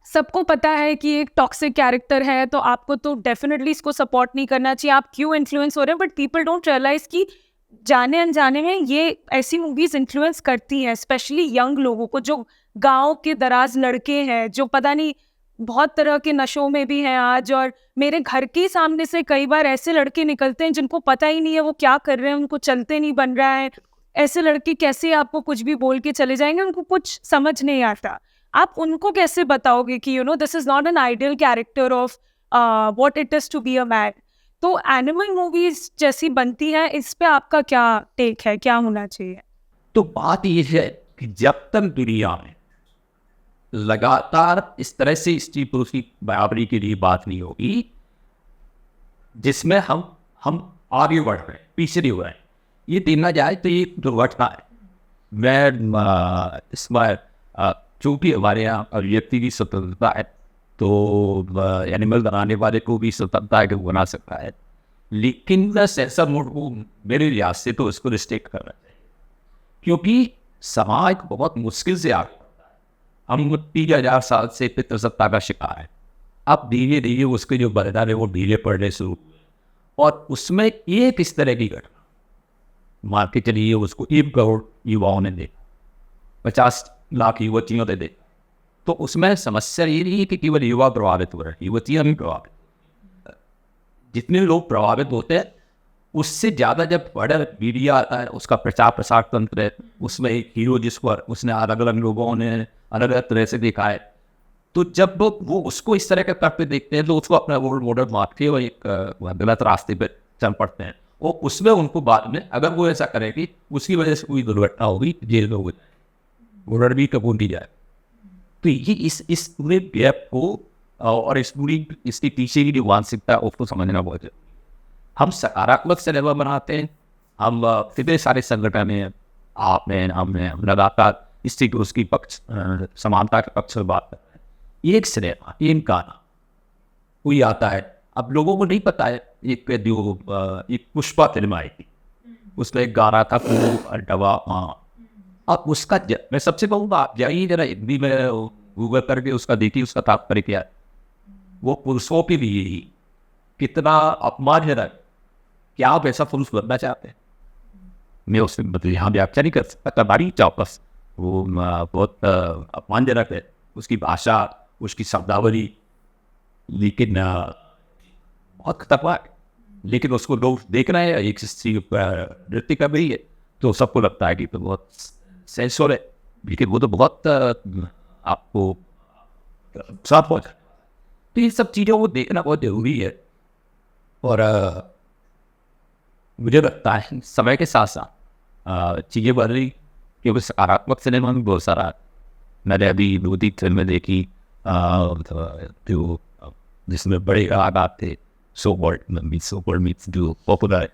सबको पता है कि एक टॉक्सिक कैरेक्टर है तो आपको तो डेफिनेटली इसको सपोर्ट नहीं करना चाहिए, आप क्यों इन्फ्लुएंस हो रहे हैं। बट पीपल डोंट रियलाइज कि जाने अनजाने में ये ऐसी मूवीज़ इन्फ्लुएंस करती हैं स्पेशली यंग लोगों को, जो गाँव के दराज लड़के हैं जो पता नहीं बहुत तरह के नशों में भी हैं आज। और मेरे घर के सामने से कई बार ऐसे लड़के निकलते हैं जिनको पता ही नहीं है वो क्या कर रहे हैं, उनको चलते नहीं बन रहा है। ऐसे लड़के कैसे आपको कुछ भी बोल के चले जाएंगे, उनको कुछ समझ नहीं आता। आप उनको कैसे बताओगे कि this is not an ideal character of what it is to be a man. तो एनिमल मूवीज जैसी बनती है, इस पे आपका क्या टेक है, क्या होना चाहिए? तो बात ये है कि जब तक दुनिया में लगातार इस तरह से स्त्री पुरुष की बराबरी के लिए बात नहीं होगी, जिसमें हम आगे बढ़ रहे हैं, पीछे नहीं हो रहे हैं, ये देखना जाए तो ये दुर्घटना है। मैं इसमें चूंकि हमारे यहाँ व्यक्ति की स्वतंत्रता है तो एनिमल बनाने वाले को भी स्वतंत्रता है कि वो बना सकता है, लेकिन सेंसर मोड को मेरे लिहाज से तो इसको रिस्ट्रिक्ट करना चाहिए, क्योंकि समाज बहुत मुश्किल से आगे बढ़ता है। हम 30,000 साल से पितृसत्ता का शिकार है। अब धीरे धीरे उसके जो बलिदान है वो ढीले पड़ने शुरू हुए, और उसमें एक इस तरह की घटना मान के चलिए उसको 1 करोड़ युवाओं ने देखा, 50 लाख युवतियों ने देखा, तो उसमें समस्या ये नहीं है कि केवल युवा प्रभावित हो रहे हैं, युवतियां भी प्रभावित। जितने लोग प्रभावित होते हैं उससे ज़्यादा जब बड़ा मीडिया आता है, उसका प्रचार प्रसार तंत्र है, उसमें एक हीरो जिसको उसने अलग अलग लोगों ने अलग अलग तरह से देखा है, तो जब वो उसको इस तरह के करते देखते हैं तो उसको अपना रोल मॉडल मानते हुए एक गलत रास्ते पर चल पड़ते हैं। और उसमें उनको बाद में अगर वो ऐसा करेगी, उसकी वजह से कोई दुर्घटना होगी, जेल में हो जाए, वो भी कबूल की जाए। तो ये इस पूरे गैप को और इसके पीछे की जो मानसिकता है उसको समझना बहुत जरूरी है। हम सकारात्मक सिनेमा बनाते हैं, हम कितने सारे संगठन हैं, हम लगातार स्त्री पुरुष की पक्ष समानता के पक्ष में बात कर रहे हैं, एक सिनेमा, एक गाना कोई आता है, अब लोगों को नहीं पता है। एक पुष्पा फिल्म आई थी, उसमें एक गाना था डबा हाँ। अब उसका मैं सबसे कहूँगा आप जाइए जरा हिंदी में गूगल करके उसका देखिए, उसका तात्पर्य क्या है। वो पुरुषों के लिए ही कितना अपमानजनक, क्या आप ऐसा पुरुष बनना चाहते हैं? मैं उसमें मतलब यहाँ व्याख्या नहीं कर सकता, कबाड़ी चौकस वो बहुत अपमानजनक है, उसकी भाषा, उसकी शब्दावली, लेकिन बहुत खतरनाक है। लेकिन उसको लोग देख रहे हैं, एक स्त्री नृत्य कर रही है तो सबको लगता है कि तो बहुत सेंसुअल है, लेकिन वो तो बहुत आपको साथ पहुँचा। तो ये सब चीज़ों को देखना बहुत जरूरी है। और मुझे लगता है समय के साथ साथ चीज़ें बढ़ रही, क्योंकि सकारात्मक सिनेमा में बहुत सारा, मैंने अभी 2-3 फिल्में देखी जो जिसमें बड़े आगात थे, सो वर्ल्ड मीट्स जो पॉपुलर,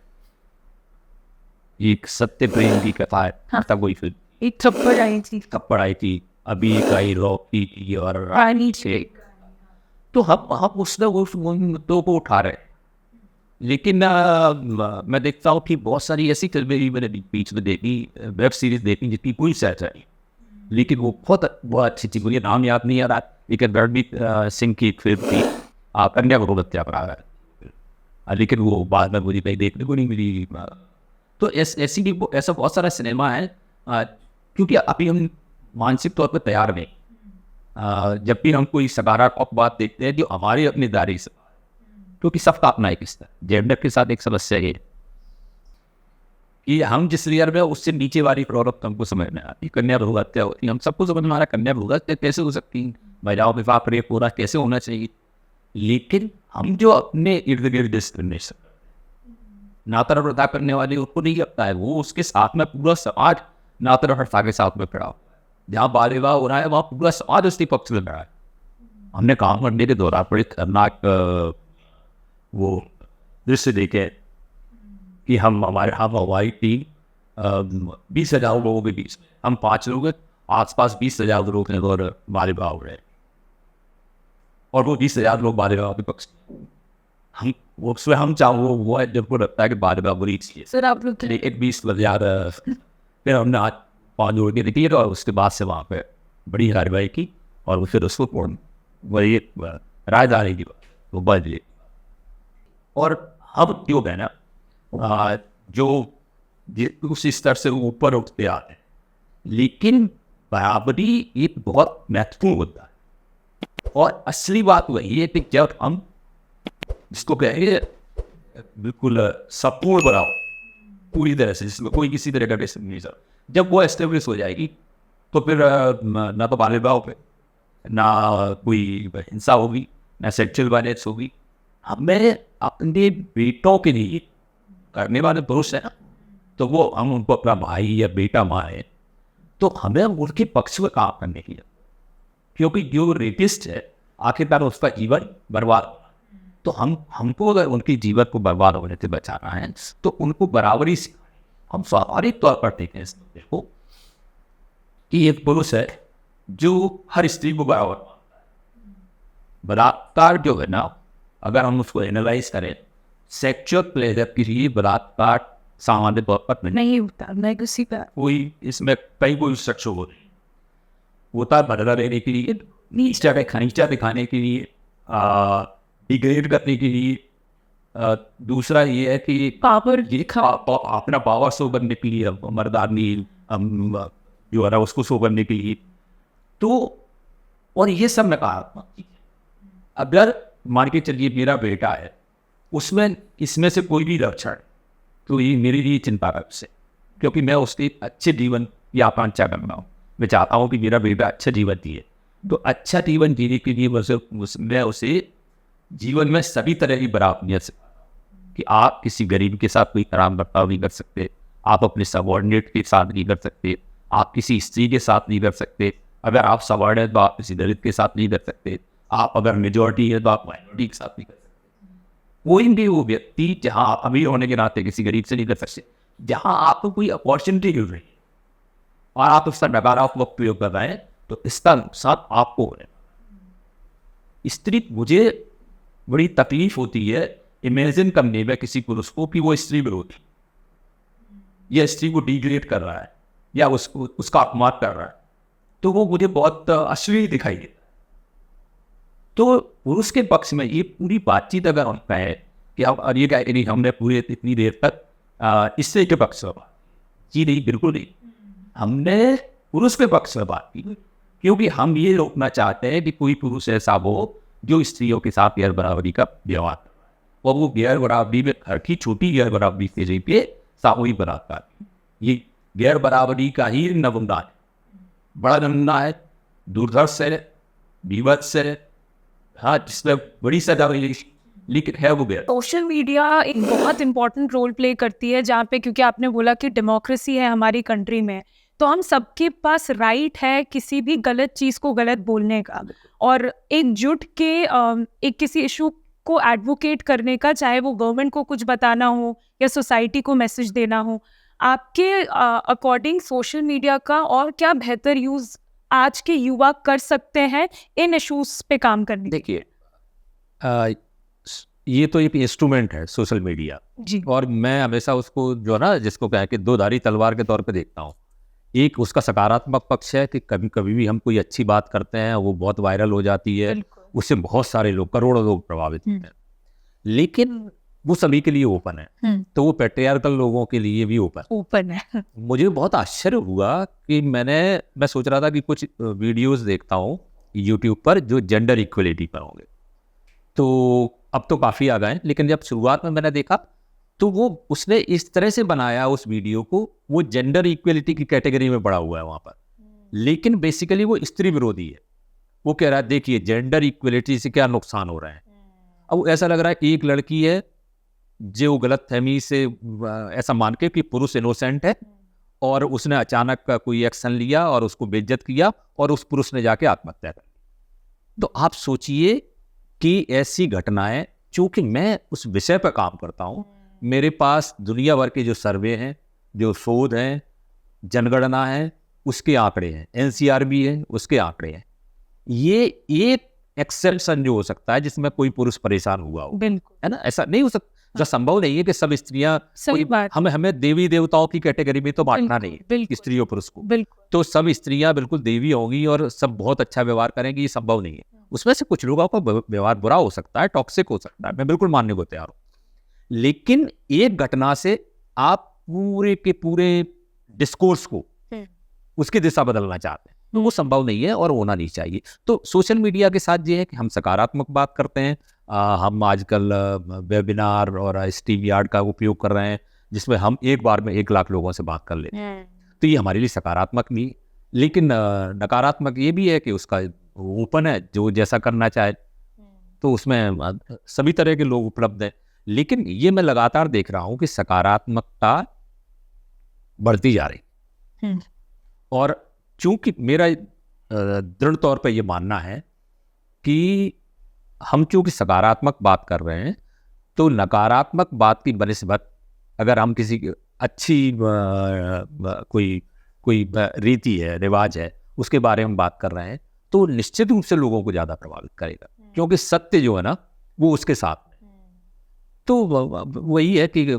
एक सत्य प्रेम की कथा है, तब वही फिल्म एक थप्पड़ आई थी। अभी एक आई रॉकी और रानी से। तो हम उसने उस मुद्दों को उठा रहे हैं। लेकिन मैं देखता हूँ कि बहुत सारी ऐसी फिल्में भी मैंने बीच में देखी, वेब सीरीज देखी जितनी कोई सच है, लेकिन वो बहुत अच्छी थी। मुझे नाम याद नहीं आ रहा, लेकिन रणवीर सिंह की एक फिल्म थी कन्या को हत्याकांड, लेकिन वो बाद में मुझे कहीं देखने को नहीं मिली। तो ऐसी भी ऐसा बहुत सारा सिनेमा है, क्योंकि अभी हम मानसिक तौर पर तैयार नहीं। जब भी हम कोई सकारात्मक बात देखते हैं जो हमारी अपनी दायरे से, क्योंकि सबका अपना एक स्तर, जेंडर के साथ एक समस्या है कि हम जिस लेयर में उससे नीचे वाली प्रॉब्लम हमको समझ में आती है। कन्या भ्रूण हत्या होती है, हम सबको समझ में आ रहा है कन्या भ्रूण हत्या कैसे हो सकती है, महिलाओं के साथ रेप हो रहा कैसे होना चाहिए, लेकिन हम जो अपने इर्द गिर्द डिस्क्रिमिनेशन नातर प्रथा करने वाले उसको नहीं लगता है, वो उसके साथ में पूरा समाज नातर प्रथा के साथ में खड़ा हुआ है। जहाँ बाल विवाह हो रहा है वहाँ पूरा समाज उसके पक्ष में खड़ा है। हमने काम करने के दौरान बड़े खतरनाक वो दृश्य देखे कि हमारी टीम 20,000 लोगों के बीच में, हम 5 लोग हैं, आसपास 20,000 लोग हैं और बाल विवाह हो रहे हैं, और वो 20,000 लोग बाल विवाह के पक्ष में। हम उसमें हम चाहो वो है जब को लगता है कि बाल विवाह बुरी चीज़ है सर आप लोग 21,000 फिर हमने आज 5 जोड़ के देखी, और उसके बाद से वहाँ पे बड़ी कार्रवाई की, और फिर उसको वही राजधानी की बात वो बदल गई। और हम क्यों है ना जो उस स्तर से ऊपर उठते आते हैं, लेकिन बराबरी एक बहुत महत्वपूर्ण मुद्दा है। और असली बात वही है कि जब हम जिसको कहेंगे बिल्कुल संपूर्ण बराबर पूरी तरह से, जिसमें कोई किसी तरह का डिस्टर्ब नहीं सर, जब वो एस्टेब्लिश हो जाएगी तो फिर ना तो बाल विवाह पे, ना कोई हिंसा होगी, ना सेक्सुअल वायलेंस होगी। हमें अपने बेटों के लिए करने वाले पुरुष है ना, तो वो हम उनको अपना भाई या बेटा माने, तो हमें उनके पक्ष में काम करने की, क्योंकि जो रेपिस्ट है आखिरकार उसका जीवन बर्बाद होगा। तो हमको अगर उनके जीवन को बर्बाद होने से बचाना है तो उनको बराबरी से हम स्वाभाविक तौर पर देखें इस मुद्दे को कि एक पुरुष है जो हर स्त्री को बराबर मानता है। बलात्कार जो है ना, अगर हम उसको एनालाइज करें, सेक्सुअल प्लेजर के लिए बलात्कार सामान्य तौर पर नहीं होता, मैं किसी का कोई इसमें कई कोई शख्स होता है बदला लेने के लिए, नीचा दिखाने के लिए, डिग्रेड करने के लिए। दूसरा ये है कि पावर अपना पावर शो करने के लिए, मर्दानी जो है ना उसको शो करने के लिए। तो और ये सब नकारात्मक चीज है। अगर मान के चलिए मेरा बेटा है, उसमें इसमें से कोई भी लक्षण, तो ये मेरे लिए चिंता का विषय, क्योंकि मैं उसके अच्छे जीवन की आकांक्षा कर रहा हूँ। मैं चाहता हूँ कि मेरा बेटा अच्छा जीवन जिए, तो अच्छा जीवन जीने के लिए मैं उसे जीवन में सभी तरह की बराबरियत से, कि आप किसी गरीब के साथ कोई खराब बर्ताव नहीं कर सकते, आप अपने सबॉर्डिनेट के साथ नहीं कर सकते, आप किसी स्त्री के साथ नहीं कर सकते, अगर आप सबॉर्डिनेट तो आप किसी दलित के साथ नहीं कर सकते, आप अगर मेजॉरिटी है तो आप माइनॉरिटी के साथ नहीं कर सकते। कोई भी वो व्यक्ति जहाँ आप अमीर होने के नाते किसी गरीब से नहीं कर सकते, जहाँ आपको कोई अपॉर्चुनिटी मिल रही है और आप उसका नकारात्मक उपयोग कर रहे हैं, तो इसका नुकसान आपको हो रहा है। स्त्री, मुझे बड़ी तकलीफ होती है इमेजिन करने में किसी पुरुष को कि वो स्त्री विरोधी या स्त्री को डिग्रेड कर रहा है या उसको उसका अपमान कर रहा है, तो वो मुझे बहुत अश्लील दिखाई देता है। तो पुरुष के पक्ष में ये पूरी बातचीत अगर हम कहें कि हम, और ये कहे कि नहीं हमने पूरे इतनी देर तक स्त्री के पक्ष में बात की, नहीं, बिल्कुल नहीं, हमने पुरुष के पक्ष में बात की, क्योंकि हम ये रोकना चाहते हैं कि कोई पुरुष ऐसा हो जो स्त्रियों के साथ गैर बराबरी का व्यवहार कर रहा है, और वो गैर बराबरी में घर की छोटी गैर बराबरी के जरिए सामूहिक बलात्कार, ये गैर बराबरी का ही नमूना है, बड़ा नमूना है, दुर्धर्ष है, विभत्स है, हाँ, जिसमें बड़ी सजा हुई, लेकिन है वो गैर। सोशल मीडिया एक बहुत इंपॉर्टेंट रोल प्ले करती है जहाँ पे, क्योंकि आपने बोला कि डेमोक्रेसी है हमारी कंट्री में, तो हम सबके पास राइट है किसी भी गलत चीज़ को गलत बोलने का और एकजुट के एक किसी इशू को एडवोकेट करने का, चाहे वो गवर्नमेंट को कुछ बताना हो या सोसाइटी को मैसेज देना हो। आपके अकॉर्डिंग सोशल मीडिया का और क्या बेहतर यूज़ आज के युवा कर सकते हैं इन इशूज़ पे काम करने? देखिए, ये तो एक इंस्ट्रूमेंट है सोशल मीडिया जी, और मैं हमेशा उसको जो है ना, जिसको कहें कि दो धारी तलवार के तौर पे देखता हूँ। एक उसका सकारात्मक पक्ष है कि कभी कभी भी हम कोई अच्छी बात करते हैं, वो बहुत वायरल हो जाती है, बिल्कुल। उससे बहुत सारे लोग, करोड़ों लोग प्रभावित होते हैं, लेकिन वो सभी के लिए ओपन है, तो वो पैट्रियार्कल लोगों के लिए भी ओपन है। मुझे बहुत आश्चर्य हुआ कि मैं सोच रहा था कि कुछ वीडियोस देखता हूँ यूट्यूब पर जो जेंडर इक्वलिटी पर होंगे, तो अब तो काफ़ी आ गए, लेकिन जब शुरुआत में मैंने देखा तो वो उसने इस तरह से बनाया उस वीडियो को, वो जेंडर इक्वलिटी की कैटेगरी में पड़ा हुआ है वहाँ पर, लेकिन बेसिकली वो स्त्री विरोधी है। वो कह रहा है देखिए जेंडर इक्वलिटी से क्या नुकसान हो रहा है। अब ऐसा लग रहा है एक लड़की है जो गलतफहमी से ऐसा मान के कि पुरुष इनोसेंट है और उसने अचानक कोई एक्शन लिया और उसको बेइज्जत किया और उस पुरुष ने जाके आत्महत्या कर ली। तो आप सोचिए कि ऐसी घटनाएं, चूंकि मैं उस विषय पर काम करता हूं, मेरे पास दुनिया भर के जो सर्वे हैं, जो शोध हैं, जनगणना है, उसके आंकड़े हैं, एनसीआरबी है, उसके आंकड़े हैं। ये एक एक्सेप्शन जो हो सकता है जिसमें कोई पुरुष परेशान हुआ हो, बिल्कुल, है ना, ऐसा नहीं हो सकता। जो संभव नहीं है कि सब स्त्रियां, सही बात, हमें देवी देवताओं की कैटेगरी में तो बांटना बिल्कुल, नहीं है बिल्कुल, स्त्री और पुरुष को, बिल्कुल। तो सब स्त्रियां बिल्कुल देवी होंगी और सब बहुत अच्छा व्यवहार करेंगी, ये संभव नहीं है। उसमें से कुछ लोगों का व्यवहार बुरा हो सकता है, टॉक्सिक हो सकता है, मैं बिल्कुल मानने को तैयार हूँ, लेकिन एक घटना से आप पूरे के पूरे डिस्कोर्स को, उसकी दिशा बदलना चाहते हैं, तो वो संभव नहीं है और होना नहीं चाहिए। तो सोशल मीडिया के साथ ये है कि हम सकारात्मक बात करते हैं, हम आजकल वेबिनार और स्ट्रीम यार्ड का उपयोग कर रहे हैं जिसमें हम एक बार में 1 लाख लोगों से बात कर लेते हैं, तो ये हमारे लिए सकारात्मक नहीं, लेकिन नकारात्मक ये भी है कि उसका ओपन है, जो जैसा करना चाहे, तो उसमें सभी तरह के लोग उपलब्ध हैं। लेकिन ये मैं लगातार देख रहा हूँ कि सकारात्मकता बढ़ती जा रही, और चूंकि मेरा दृढ़ तौर पे ये मानना है कि हम चूंकि सकारात्मक बात कर रहे हैं, तो नकारात्मक बात की बनिस्बत अगर हम किसी अच्छी कोई रीति है, रिवाज है, उसके बारे में बात कर रहे हैं, तो निश्चित रूप से लोगों को ज़्यादा प्रभावित करेगा, क्योंकि सत्य जो है ना वो उसके साथ में। तो वही है कि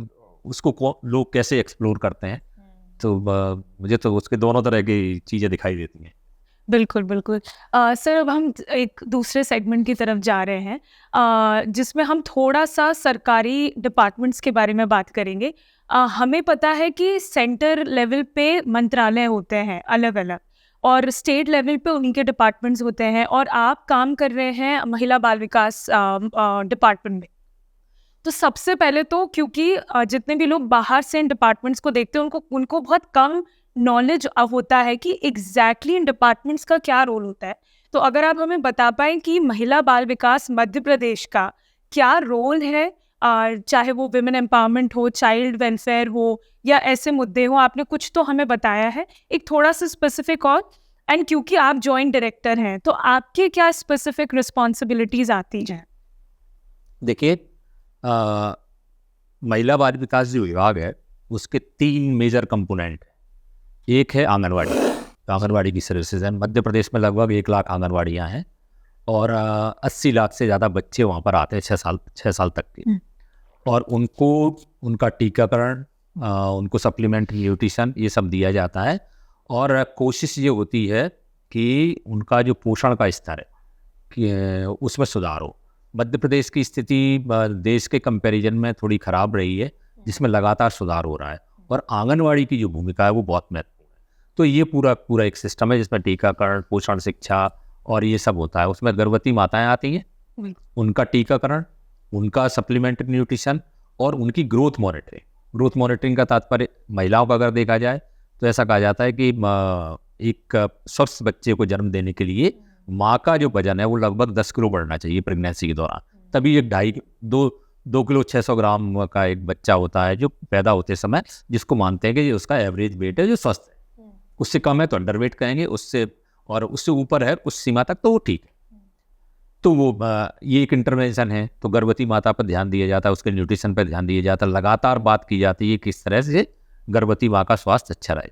उसको लोग कैसे एक्सप्लोर करते हैं, तो मुझे तो उसके दोनों तरह की चीज़ें दिखाई देती हैं। बिल्कुल, बिल्कुल। सर, अब हम एक दूसरे सेगमेंट की तरफ जा रहे हैं, जिसमें हम थोड़ा-सा सरकारी डिपार्टमेंट्स के बारे में बात करेंगे। हमें पता है कि सेंटर लेवल पे मंत्रालय होते हैं अलग-अलग, और स्टेट लेवल पे उन्हीं के डिपार्टमेंट्स होते हैं, और आप काम कर रहे हैं महिला बाल विकास डिपार्टमेंट में। तो सबसे पहले तो, क्योंकि जितने भी लोग बाहर से इन डिपार्टमेंट्स को देखते हैं, उनको बहुत कम नॉलेज होता है कि एग्जैक्टली इन डिपार्टमेंट्स का क्या रोल होता है। तो अगर आप हमें बता पाएँ कि महिला बाल विकास मध्य प्रदेश का क्या रोल है, चाहे वो विमेन एम्पावरमेंट हो, चाइल्ड वेलफेयर हो, या ऐसे मुद्दे हो, आपने कुछ तो हमें बताया है, एक थोड़ा सा स्पेसिफिक और, एंड क्योंकि आप जॉइंट डायरेक्टर हैं, तो आपके क्या स्पेसिफिक रिस्पॉन्सिबिलिटीज़ आती हैं? देखिए, महिला बाल विकास जो विभाग है उसके 3 मेजर कंपोनेंट है। एक है आंगनवाड़ी, आंगनवाड़ी की सर्विसेज है। मध्य प्रदेश में लगभग 1 लाख आंगनवाड़ियाँ हैं, और 80 लाख से ज़्यादा बच्चे वहाँ पर आते हैं 6 साल तक के। और उनको उनका टीकाकरण, उनको सप्लीमेंट्री न्यूट्रिशन ये सब दिया जाता है। और कोशिश ये होती है कि उनका जो पोषण का स्तर है कि उसमें सुधार हो। मध्य प्रदेश की स्थिति देश के कंपैरिजन में थोड़ी ख़राब रही है, जिसमें लगातार सुधार हो रहा है, और आंगनवाड़ी की जो भूमिका है वो बहुत महत्वपूर्ण है। तो ये पूरा एक सिस्टम है जिसमें टीकाकरण, पोषण, शिक्षा और ये सब होता है। उसमें गर्भवती माताएं आती हैं, उनका टीकाकरण, उनका सप्लीमेंट्री न्यूट्रिशन और उनकी ग्रोथ मॉनिटरिंग का तात्पर्य महिलाओं का अगर देखा जाए तो ऐसा कहा जाता है कि एक स्वस्थ बच्चे को जन्म देने के लिए माँ का जो वजन है वो लगभग 10 किलो बढ़ना चाहिए प्रेगनेंसी के दौरान। तभी एक 2 किलो 600 ग्राम का एक बच्चा होता है जो पैदा होते समय, जिसको मानते हैं कि ये उसका एवरेज वेट है जो स्वस्थ है। उससे कम है तो अंडर वेट कहेंगे, उससे ऊपर है उस सीमा तक तो वो ठीक है। तो वो ये एक इंटरवेंशन है। तो गर्भवती माता पर ध्यान दिया जाता है, उसके न्यूट्रिशन पर ध्यान दिया जाता है, लगातार बात की जाती है किस तरह से गर्भवती माँ का स्वास्थ्य अच्छा रहे।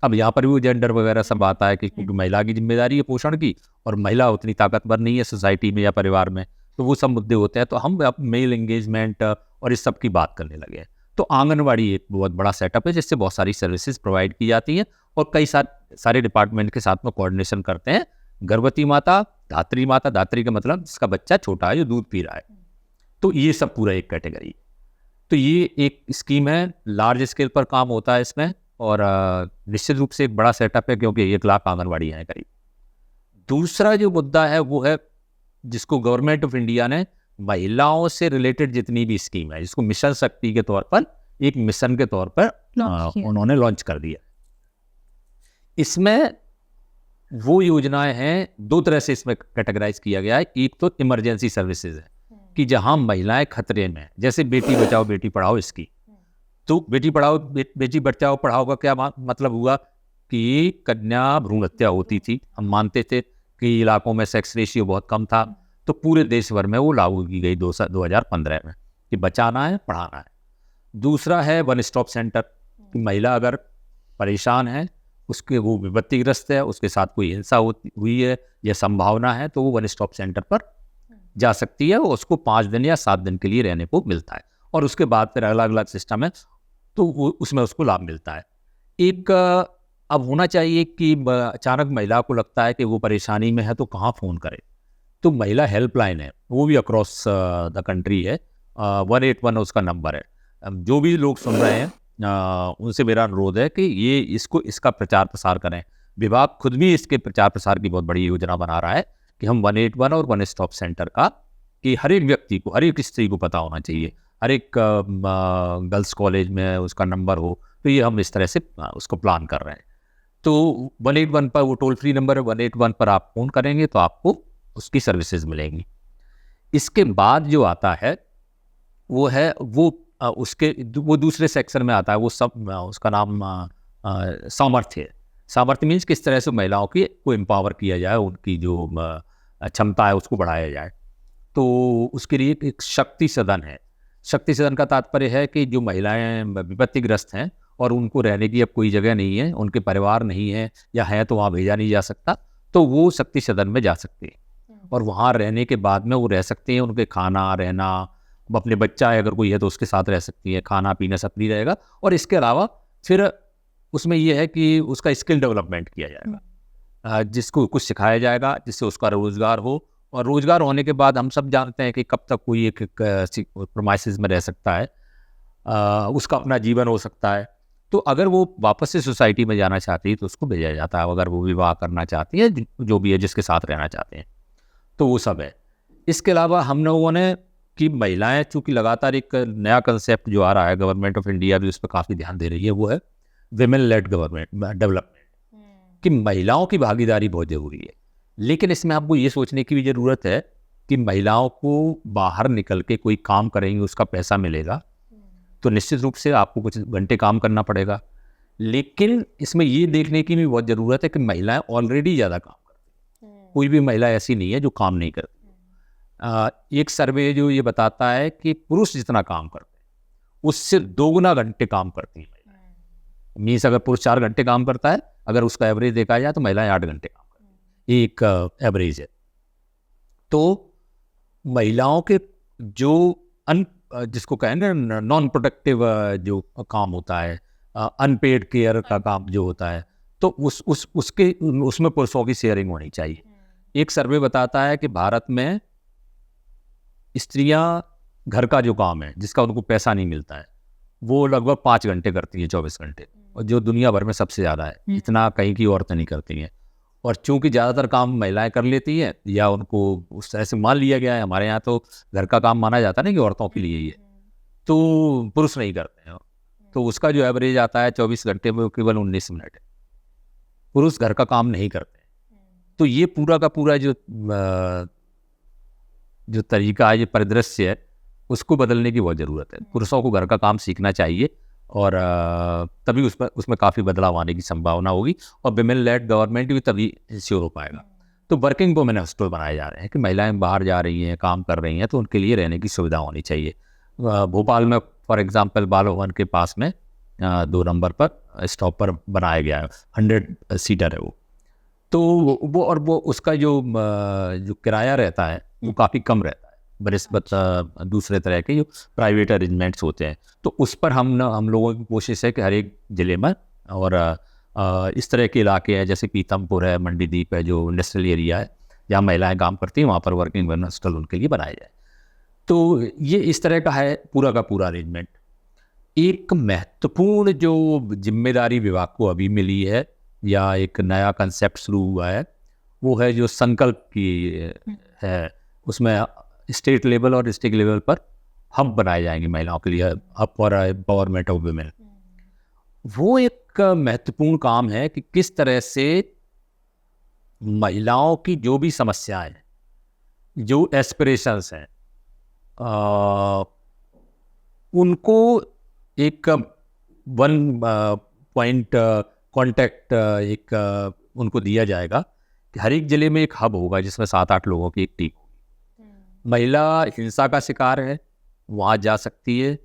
अब यहाँ पर भी वो जेंडर वगैरह सब आता है कि क्योंकि महिला की जिम्मेदारी है पोषण की, और महिला उतनी ताकतवर नहीं है सोसाइटी में या परिवार में, तो वो सब मुद्दे होते हैं। तो हम अब मेल एंगेजमेंट और इस सब की बात करने लगे हैं। तो आंगनवाड़ी एक बहुत बड़ा सेटअप है जिससे बहुत सारी सर्विसेज प्रोवाइड की जाती हैं, और कई सारे डिपार्टमेंट के साथ में कोऑर्डिनेशन करते हैं। गर्भवती माता, धात्री का मतलब जिसका बच्चा छोटा है जो दूध पी रहा है, तो ये सब पूरा एक कैटेगरी। तो ये एक स्कीम है, लार्ज स्केल पर काम होता है इसमें, और निश्चित रूप से एक बड़ा सेटअप है क्योंकि 1 लाख आंगनवाड़ी हैं करीब। दूसरा जो मुद्दा है वो है जिसको गवर्नमेंट ऑफ इंडिया ने महिलाओं से रिलेटेड जितनी भी स्कीम है, जिसको मिशन शक्ति के तौर पर, एक मिशन के तौर पर उन्होंने लॉन्च कर दिया। इसमें वो योजनाएं हैं, 2 तरह से इसमें कैटेगराइज किया गया है। एक तो इमरजेंसी सर्विसेज है कि जहां महिलाएं खतरे में, जैसे बेटी बचाओ बेटी पढ़ाओ इसकी। तो बेटी बचाओ पढ़ाओ का क्या मतलब हुआ कि कन्या भ्रूण हत्या होती थी। हम मानते थे कि इलाकों में सेक्स रेशियो बहुत कम था, तो पूरे देश भर में वो लागू की गई 2015 में कि बचाना है, पढ़ाना है। दूसरा है वन स्टॉप सेंटर, कि महिला अगर परेशान है, उसके वो विपत्तिग्रस्त है, उसके साथ कोई हिंसा हुई है या संभावना है, तो वो वन स्टॉप सेंटर पर जा सकती है। वो उसको 5 दिन या 7 दिन के लिए रहने को मिलता है, और उसके बाद फिर अलग अलग सिस्टम है, तो वो उसमें उसको लाभ मिलता है। एक अब होना चाहिए कि अचानक महिला को लगता है कि वो परेशानी में है तो कहाँ फ़ोन करे, तो महिला हेल्पलाइन है, वो भी अक्रॉस द कंट्री है, 181 उसका नंबर है। जो भी लोग सुन रहे हैं उनसे मेरा अनुरोध है कि ये इसका प्रचार प्रसार करें। विभाग खुद भी इसके प्रचार प्रसार की बहुत बड़ी योजना बना रहा है कि हम 181 और वन स्टॉप सेंटर का, कि हर एक व्यक्ति को, हर एक स्त्री को पता होना चाहिए, हर एक गर्ल्स कॉलेज में उसका नंबर हो। तो ये हम इस तरह से उसको प्लान कर रहे हैं। तो 181 पर, वो टोल फ्री नंबर है, 181 पर आप फ़ोन करेंगे तो आपको उसकी सर्विसेज मिलेंगी। इसके बाद जो आता है वो है वो दूसरे सेक्शन में आता है, वो सब उसका नाम सामर्थ्य है। सामर्थ्य मीन्स किस तरह से महिलाओं को एम्पावर किया जाए, उनकी जो क्षमता है उसको बढ़ाया जाए। तो उसके लिए एक शक्ति सदन है। शक्ति सदन का तात्पर्य है कि जो महिलाएं विपत्तिग्रस्त हैं और उनको रहने की अब कोई जगह नहीं है, उनके परिवार नहीं है या है तो वहाँ भेजा नहीं जा सकता, तो वो शक्ति सदन में जा सकते हैं और वहाँ रहने के बाद में वो रह सकते हैं। उनके खाना, रहना, अपने बच्चा है अगर कोई है तो उसके साथ रह सकती है, खाना पीना सब फ्री रहेगा। और इसके अलावा फिर उसमें ये है कि उसका स्किल डेवलपमेंट किया जाएगा, जिसको कुछ सिखाया जाएगा जिससे उसका रोज़गार हो। और रोज़गार होने के बाद हम सब जानते हैं कि कब तक कोई एक प्रोमाइसिस में रह सकता है, उसका अपना जीवन हो सकता है। तो अगर वो वापस से सोसाइटी में जाना चाहती है तो उसको भेजा जाता है, अगर वो विवाह करना चाहती है, जो भी है जिसके साथ रहना चाहते हैं, तो वो सब है। इसके अलावा हम लोगों ने कि महिलाएं, चूँकि लगातार एक नया कंसेप्ट जो आ रहा है, गवर्नमेंट ऑफ इंडिया भी उस पर काफ़ी ध्यान दे रही है, वो है विमेन लेड गवर्नमेंट डेवलपमेंट, कि महिलाओं की भागीदारी बहुत ज़रूरी है। लेकिन इसमें आपको ये सोचने की भी ज़रूरत है कि महिलाओं को बाहर निकल के कोई काम करेंगे, उसका पैसा मिलेगा, तो निश्चित रूप से आपको कुछ घंटे काम करना पड़ेगा। लेकिन इसमें ये देखने की भी बहुत ज़रूरत है कि महिलाएं ऑलरेडी ज़्यादा काम करती हैं। कोई भी महिला ऐसी नहीं है जो काम नहीं करती। एक सर्वे जो ये बताता है कि पुरुष जितना काम करते हैं उससे 2 गुना घंटे काम करती हैं महिलाएं। मीन्स अगर पुरुष 4 घंटे काम करता है, अगर उसका एवरेज देखा जाए तो महिलाएं 8 घंटे काम करती हैं, एक एवरेज है। तो महिलाओं के जो जिसको कहेंगे नॉन प्रोडक्टिव जो काम होता है, अनपेड केयर का काम जो होता है, तो उसके उसमें पुरुषों की शेयरिंग होनी चाहिए। एक सर्वे बताता है कि भारत में स्त्रियां घर का जो काम है जिसका उनको पैसा नहीं मिलता है वो लगभग 5 घंटे करती हैं 24 घंटे, और जो दुनिया भर में सबसे ज़्यादा है, इतना कहीं की औरतें नहीं करती हैं। और चूंकि ज़्यादातर काम महिलाएं कर लेती हैं या उनको उस तरह से मान लिया गया है, हमारे यहाँ तो घर का काम माना जाता है ना कि औरतों के लिए ही है, तो पुरुष नहीं करते हैं। तो उसका जो एवरेज आता है 24 घंटे में केवल 19 मिनट है, पुरुष घर का काम नहीं करते। तो ये पूरा का पूरा जो तरीका है, ये परिदृश्य है, उसको बदलने की बहुत ज़रूरत है। पुरुषों को घर का काम सीखना चाहिए और तभी उसमें काफ़ी बदलाव आने की संभावना होगी और विमेन लेड गवर्नमेंट भी तभी इंश्योर हो पाएगा। तो वर्किंग वुमेन हॉस्टल बनाए जा रहे हैं कि महिलाएं बाहर जा रही हैं, काम कर रही हैं, तो उनके लिए रहने की सुविधा होनी चाहिए। भोपाल में फॉर एग्जांपल बाल भवन के पास में 2 नंबर पर स्टॉप पर बनाया गया है, 100 सीटर है वो। तो वो उसका जो किराया रहता है वो काफ़ी कम रहता है बनिस्बत दूसरे तरह के जो प्राइवेट अरेंजमेंट्स होते हैं। तो उस पर हम लोगों की कोशिश है कि हर एक ज़िले में और इस तरह के इलाके हैं जैसे पीतमपुर है, मंडीदीप है, जो इंडस्ट्रियल एरिया है जहाँ महिलाएं काम करती हैं, वहाँ पर वर्किंग वुमेन हॉस्टल उनके लिए बनाया जाए। तो ये इस तरह का है पूरा का पूरा अरेंजमेंट। एक महत्वपूर्ण जो जिम्मेदारी विभाग को अभी मिली है या एक नया कंसेप्ट शुरू हुआ है वो है जो संकल्प की है, उसमें स्टेट लेवल और डिस्ट्रिक्ट लेवल पर हब बनाए जाएंगे महिलाओं के लिए, hub for empowerment of women. वो एक महत्वपूर्ण काम है कि किस तरह से महिलाओं की जो भी समस्याएं हैं, जो एस्पिरेशंस हैं, उनको एक 1 पॉइंट कॉन्टैक्ट एक उनको दिया जाएगा कि हर एक ज़िले में एक हब होगा जिसमें 7-8 लोगों की एक टीम होगी। महिला हिंसा का शिकार है, वहाँ जा सकती है,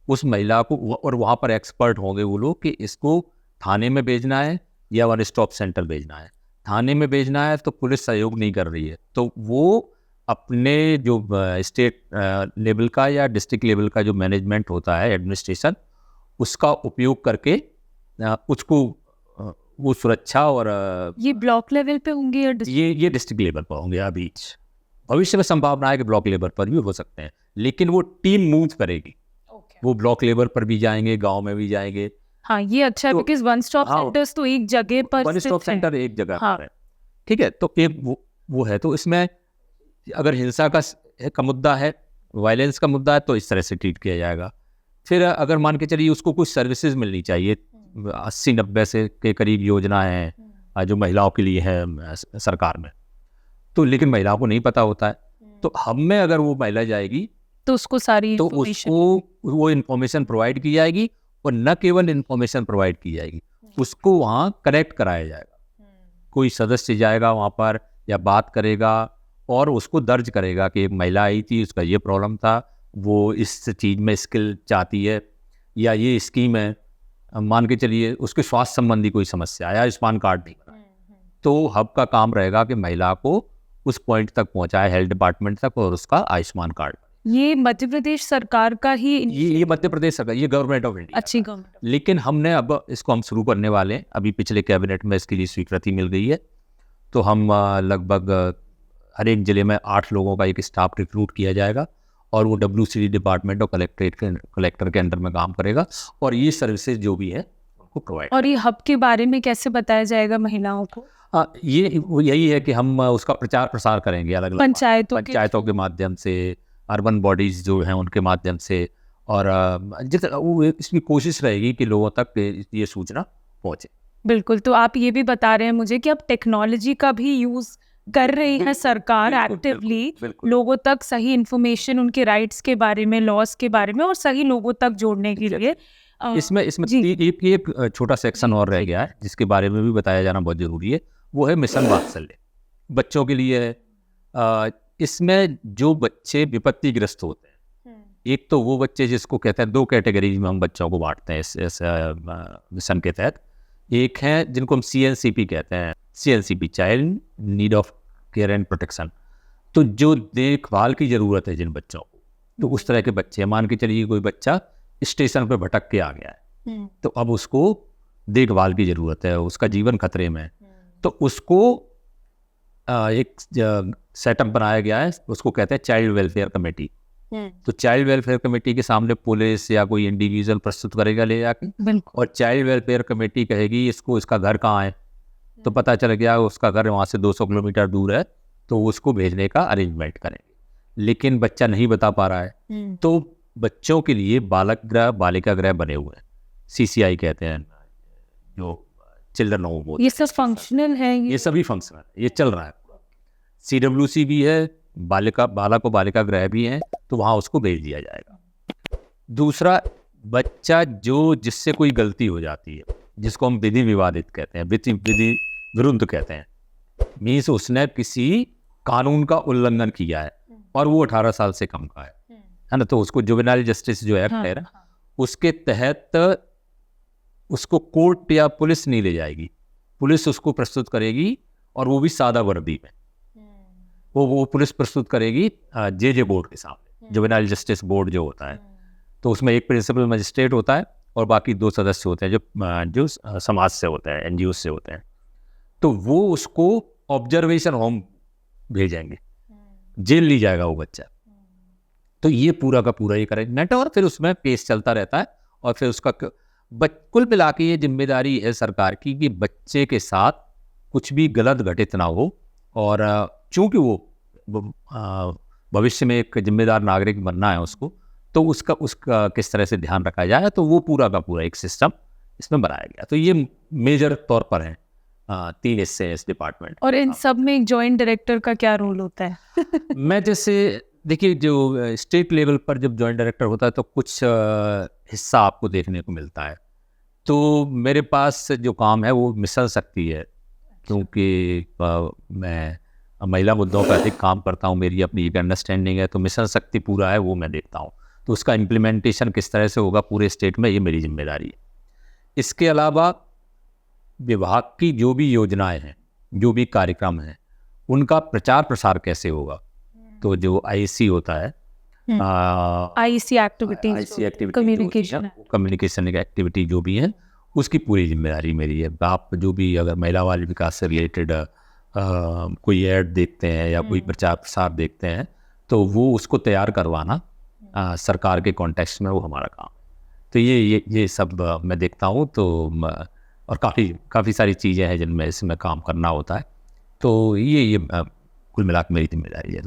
उस महिला को, और वहाँ पर एक्सपर्ट होंगे वो लोग कि इसको थाने में भेजना है या 1 स्टॉप सेंटर भेजना है। थाने में भेजना है तो पुलिस सहयोग नहीं कर रही है, तो वो अपने जो स्टेट लेवल का या डिस्ट्रिक्ट लेवल का जो मैनेजमेंट होता है, एडमिनिस्ट्रेशन, उसका उपयोग करके उसको वो सुरक्षा और ये ब्लॉक लेवल पे होंगे या ये डिस्ट्रिक्ट लेवल पर होंगे। अभी भविष्य में संभावना है कि ब्लॉक लेवल पर भी हो सकते हैं, लेकिन वो टीम मूव करेगी। वो ब्लॉक लेवल पर भी जाएंगे, गांव में भी जाएंगे। हाँ, ये अच्छा है बिकॉज़ 1 स्टॉप सेंटर्स तो एक जगह पर 1 स्टॉप सेंटर एक जगह पर है, ठीक है। तो एक वो है, तो इसमें अगर हिंसा का मुद्दा है, वायलेंस का मुद्दा है, तो इस तरह से ट्रीट किया जाएगा। फिर अगर मान के चलिए उसको कुछ सर्विसेज मिलनी चाहिए, 80-90 से के करीब योजना है जो महिलाओं के लिए है सरकार में, तो लेकिन महिलाओं को नहीं पता होता है, तो हम में अगर वो महिला जाएगी तो उसको सारी तो उसको वो इन्फॉर्मेशन प्रोवाइड की जाएगी, और न केवल इन्फॉर्मेशन प्रोवाइड की जाएगी, उसको वहाँ कनेक्ट कराया जाएगा। कोई सदस्य जाएगा वहाँ पर या बात करेगा और उसको दर्ज करेगा कि एक महिला आई थी, उसका ये प्रॉब्लम था, वो इस चीज़ में स्किल चाहती है या ये स्कीम है, मान के चलिए उसके स्वास्थ्य संबंधी कोई समस्या है, आयुष्मान कार्ड नहीं बना, तो हब का काम रहेगा कि महिला को उस पॉइंट तक पहुंचाए, हेल्थ डिपार्टमेंट तक, और उसका आयुष्मान कार्ड। ये मध्य प्रदेश सरकार का ही ये मध्य प्रदेश सरकार, ये गवर्नमेंट ऑफ इंडिया, अच्छी गवर्नमेंट, लेकिन हमने अब इसको हम शुरू करने वाले हैं। अभी पिछले कैबिनेट में इसके लिए स्वीकृति मिल गई है, तो हम लगभग हर एक जिले में 8 लोगों का एक स्टाफ रिक्रूट किया जाएगा और वो WCD डिपार्टमेंट और कलेक्टर के अंडर में काम करेगा, और ये सर्विसेज जो भी है उनको प्रोवाइड। और ये हब के बारे में कैसे बताया जाएगा महिलाओं को? यही है कि हम उसका प्रचार प्रसार करेंगे अलग अलग पंचायतों के माध्यम से, अर्बन बॉडीज जो हैं उनके माध्यम से, और इसकी कोशिश रहेगी कि लोगों तक ये सूचना पहुंचे। बिल्कुल, तो आप ये भी बता रहे हैं मुझे कि अब टेक्नोलॉजी का भी यूज़ कर रही है सरकार एक्टिवली, लोगों तक सही इन्फॉर्मेशन, उनके राइट्स के बारे में, लॉस के बारे में, और सही लोगों तक जोड़ने के लिए। इसमें एक छोटा सेक्शन और रह गया है जिसके बारे में भी बताया जाना बहुत ज़रूरी है, वो है मिशन वात्सल्य, बच्चों के लिए है। इसमें जो बच्चे विपत्तिग्रस्त होते हैं, एक तो वो बच्चे जिसको कहते हैं, 2 कैटेगरीज में हम बच्चों को बांटते हैं इस मिशन के तहत। एक है जिनको हम CNCP कहते हैं, CNCP child need of care and protection, तो जो देखभाल की ज़रूरत है जिन बच्चों को, तो उस तरह के बच्चे, मान के चलिए कोई बच्चा स्टेशन पर भटक के आ गया है, तो अब उसको देखभाल की ज़रूरत है, उसका जीवन खतरे में है, तो उसको एक सेटअप बनाया गया है, उसको कहते हैं चाइल्ड वेलफेयर कमेटी। तो चाइल्ड वेलफेयर कमेटी के सामने पुलिस या कोई इंडिविजुअल प्रस्तुत करेगा ले जाके, और चाइल्ड वेलफेयर कमेटी कहेगी इसको, इसका घर कहाँ है, तो पता चल गया उसका घर वहाँ से 200 किलोमीटर दूर है, तो उसको भेजने का अरेंजमेंट करेंगे। लेकिन बच्चा नहीं बता पा रहा है, तो बच्चों के लिए बालक गृह, बालिका गृह बने हुए हैं, CCI कहते हैं, जो चिल्ड्रन होम। ये सब फंक्शनल है, ये सभी फंक्शनल, ये चल रहा है। CWC भी है, बालक और बालिका गृह भी हैं, तो वहाँ उसको भेज दिया जाएगा। दूसरा, बच्चा जिससे कोई गलती हो जाती है, जिसको हम विधि विवादित कहते हैं, विधि विरुद्ध कहते हैं, मीन्स उसने किसी कानून का उल्लंघन किया है और वो 18 साल से कम का है ना, तो उसको जुवेनाइल जस्टिस जो एक्ट है ना, उसके तहत उसको कोर्ट या पुलिस नहीं ले जाएगी, पुलिस उसको प्रस्तुत करेगी, और वो भी सादा वर्दी में। वो पुलिस प्रस्तुत करेगी JJ बोर्ड के सामने, जुवेनाइल जस्टिस बोर्ड जो होता है, तो उसमें एक प्रिंसिपल मजिस्ट्रेट होता है और बाकी 2 सदस्य होते हैं जो समाज से होते हैं, NGO से होते हैं। तो वो उसको ऑब्जर्वेशन होम भेजेंगे, जेल नहीं जाएगा वो बच्चा। तो ये पूरा का पूरा एक अरेंजमेंट है, और फिर उसमें केस चलता रहता है, और फिर उसका कुल मिला के ये जिम्मेदारी है सरकार की कि बच्चे के साथ कुछ भी गलत घटित ना हो, और चूंकि वो भविष्य में एक जिम्मेदार नागरिक बनना है उसको, तो उसका किस तरह से ध्यान रखा जाए, तो वो पूरा का पूरा एक सिस्टम इसमें बनाया गया। तो ये मेजर तौर पर है 3 हिस्से हैं इस डिपार्टमेंट। और इन सब में एक जॉइंट डायरेक्टर का क्या रोल होता है? मैं जैसे देखिए, जो स्टेट लेवल पर जब जॉइंट डायरेक्टर होता है तो कुछ हिस्सा आपको देखने को मिलता है। तो मेरे पास जो काम है वो मिशन शक्ति है, क्योंकि मैं महिला मुद्दों पर अधिक काम करता हूँ, मेरी अपनी एक अंडरस्टैंडिंग है, तो मिशन शक्ति पूरा है वो मैं देखता हूँ, तो उसका इम्प्लीमेंटेशन किस तरह से होगा पूरे स्टेट में, ये मेरी जिम्मेदारी है। इसके अलावा विभाग की जो भी योजनाएं हैं, जो भी कार्यक्रम हैं, उनका प्रचार प्रसार कैसे होगा, तो जो IC होता है, IC एक्टिविटी, कम्युनिकेशन एक्टिविटी जो भी है, उसकी पूरी जिम्मेदारी मेरी है। आप जो भी अगर महिला बाल विकास से रिलेटेड कोई ऐड देखते हैं या कोई प्रचार प्रसार देखते हैं, तो वो उसको तैयार करवाना सरकार के कॉन्टेक्स्ट में वो हमारा काम। तो ये सब मैं देखता हूँ, तो और काफ़ी सारी चीज़ें हैं जिनमें इसमें काम करना होता है, तो ये कुल मिलाकर मेरी जिम्मेदारी है।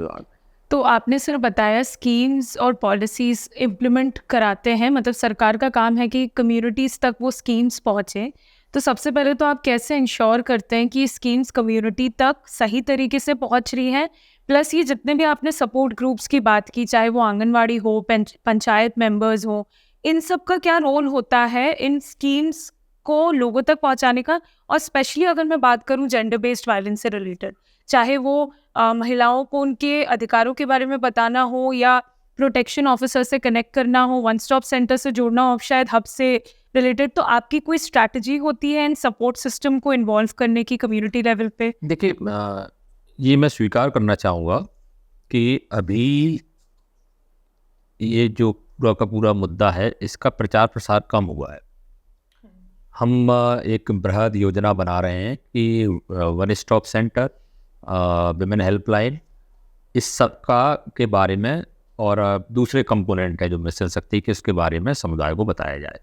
तो आपने सर बताया स्कीम्स और पॉलिसीज़ इम्प्लीमेंट कराते हैं, मतलब सरकार का काम है कि कम्युनिटीज़ तक वो स्कीम्स पहुँचे। तो सबसे पहले तो आप कैसे इंश्योर करते हैं कि स्कीम्स कम्युनिटी तक सही तरीके से पहुँच रही हैं, प्लस ये जितने भी आपने सपोर्ट ग्रुप्स की बात की, चाहे वो आंगनवाड़ी हो, पंचायत मेंबर्स हो, इन सब का क्या रोल होता है इन स्कीम्स को लोगों तक पहुंचाने का? और स्पेशली अगर मैं बात करूं जेंडर बेस्ड वायलेंस से रिलेटेड, चाहे वो महिलाओं को उनके अधिकारों के बारे में बताना हो, या प्रोटेक्शन ऑफिसर से कनेक्ट करना हो, वन स्टॉप सेंटर से जोड़ना हो, शायद हब से रिलेटेड, तो आपकी कोई स्ट्रैटेजी होती है इन सपोर्ट सिस्टम को इन्वॉल्व करने की कम्युनिटी लेवल पे? देखिए, ये मैं स्वीकार करना चाहूँगा कि अभी ये जो पूरा का पूरा मुद्दा है, इसका प्रचार प्रसार कम हुआ है। हम एक बृहद योजना बना रहे हैं कि one stop centre, women helpline, इस सब के बारे में, और दूसरे कंपोनेंट है जो मिशन शक्ति के, उसके बारे में समुदाय को बताया जाए।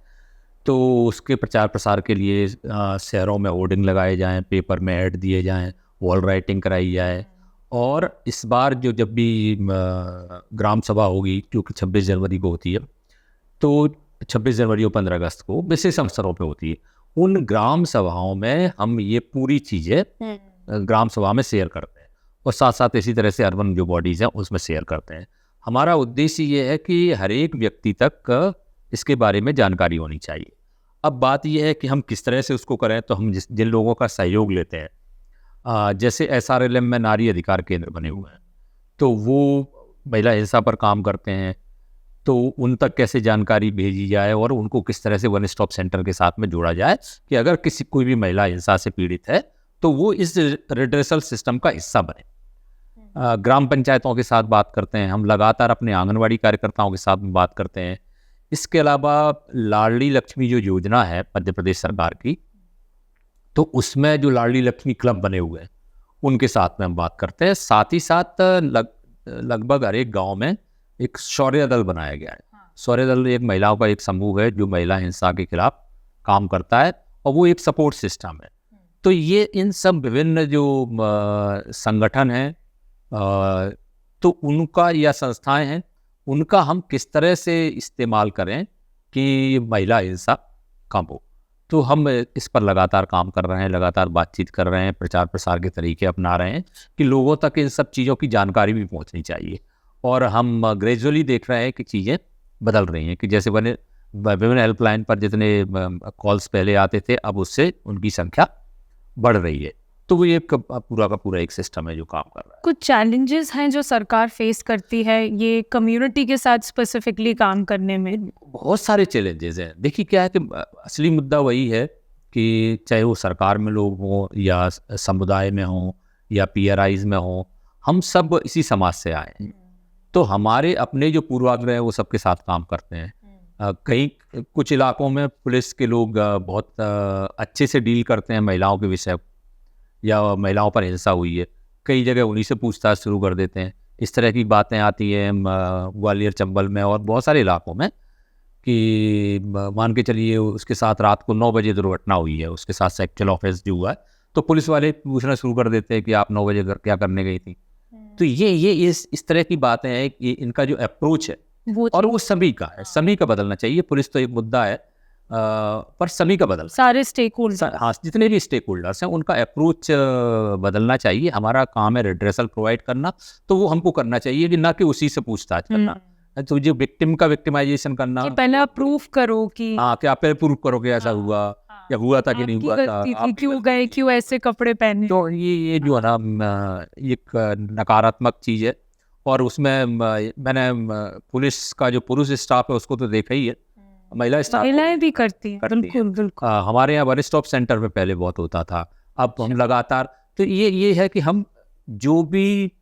तो उसके प्रचार प्रसार के लिए शहरों में होर्डिंग लगाए जाएं, पेपर में ऐड दिए जाएं, वॉल राइटिंग कराई जाए, और इस बार जब भी ग्राम सभा होगी, क्योंकि 26 जनवरी को होती है, तो 26 जनवरी और 15 अगस्त को विशेष अवसरों पे होती है, उन ग्राम सभाओं में हम ये पूरी चीज़ें ग्राम सभा में शेयर करते हैं, और साथ साथ इसी तरह से अर्बन जो बॉडीज़ हैं उसमें शेयर करते हैं। हमारा उद्देश्य ये है कि हर एक व्यक्ति तक इसके बारे में जानकारी होनी चाहिए। अब बात यह है कि हम किस तरह से उसको करें, तो हम जिन लोगों का सहयोग लेते हैं, जैसे SRLM में नारी अधिकार केंद्र बने हुए हैं, तो वो महिला हिंसा पर काम करते हैं, तो उन तक कैसे जानकारी भेजी जाए और उनको किस तरह से वन स्टॉप सेंटर के साथ में जोड़ा जाए कि अगर कोई भी महिला हिंसा से पीड़ित है तो वो इस रिड्रेसल सिस्टम का हिस्सा बने। ग्राम पंचायतों के साथ बात करते हैं, हम लगातार अपने आंगनवाड़ी कार्यकर्ताओं के साथ बात करते हैं। इसके अलावा लाडली लक्ष्मी जो योजना है मध्य प्रदेश सरकार की, तो उसमें जो लाडली लक्ष्मी क्लब बने हुए हैं उनके साथ में हम बात करते हैं। साथ ही साथ लगभग हर एक गाँव में एक शौर्य दल बनाया गया है। शौर्य दल एक महिलाओं का एक समूह है जो महिला हिंसा के खिलाफ काम करता है और वो एक सपोर्ट सिस्टम है। तो ये इन सब विभिन्न जो संगठन हैं तो उनका या संस्थाएं हैं, उनका हम किस तरह से इस्तेमाल करें कि महिला हिंसा कम हो। तो हम इस पर लगातार काम कर रहे हैं, लगातार बातचीत कर रहे हैं, प्रचार प्रसार के तरीके अपना रहे हैं कि लोगों तक इन सब चीज़ों की जानकारी भी पहुंचनी चाहिए। और हम ग्रेजुअली देख रहे हैं कि चीज़ें बदल रही हैं, कि जैसे बने विभिन्न हेल्पलाइन पर जितने कॉल्स पहले आते थे, अब उससे उनकी संख्या बढ़ रही है। तो वो एक पूरा का पूरा एक सिस्टम है जो काम कर रहा है। कुछ चैलेंजेस हैं जो सरकार फेस करती है ये कम्युनिटी के साथ स्पेसिफिकली काम करने में? बहुत सारे चैलेंजेस हैं। देखिए क्या है कि असली मुद्दा वही है कि चाहे वो सरकार में लोग हों या समुदाय में हों या PRIs में हों, हम सब इसी समाज से आए हैं। तो हमारे अपने जो पूर्वाग्रह हैं वो सबके साथ काम करते हैं। कई कुछ इलाकों में पुलिस के लोग बहुत अच्छे से डील करते हैं महिलाओं के विषय या महिलाओं पर हिंसा हुई है, कई जगह उन्हीं से पूछताछ शुरू कर देते हैं। इस तरह की बातें आती हैं ग्वालियर, चंबल में और बहुत सारे इलाकों में कि मान के चलिए उसके साथ रात को 9 बजे दुर्घटना हुई है, उसके साथ सेक्सुअल ऑफेंस जो हुआ है, तो पुलिस वाले पूछना शुरू कर देते हैं कि आप 9 बजे क्या करने गई थी। तो ये इस तरह की बातें हैं कि इनका जो अप्रोच है और वो सभी का है, सभी का बदलना चाहिए। पुलिस तो एक मुद्दा है पर सभी का बदलना, सारे स्टेक होल्डर, हाँ जितने भी स्टेक होल्डर्स हैं उनका अप्रोच बदलना चाहिए। हमारा काम है रिड्रेसल प्रोवाइड करना, तो वो हमको करना चाहिए कि ना कि उसी से पूछताछ करना। तो जो विक्टिम का विक्टिमाइजेशन करना कि पहले आप प्रूफ करो कि हाँ कि आप पहले प्रूफ करो कि ऐसा हुआ या हुआ था कि नहीं हुआ था, आप क्यों गए, क्यों ऐसे कपड़े पहने। तो ये जो है ना एक नकारात्मक चीज़ है। और उसमें मैंने पुलिस का जो पुरुष स्टाफ है उसको तो देखा ही है, महिलाएं भी करती हैं। बिल्कुल बिल्कुल। हमारे यहाँ वन स्टॉप सेंटर में पहले बहुत होता था, अब हम लगातार, तो ये है कि हम जो भी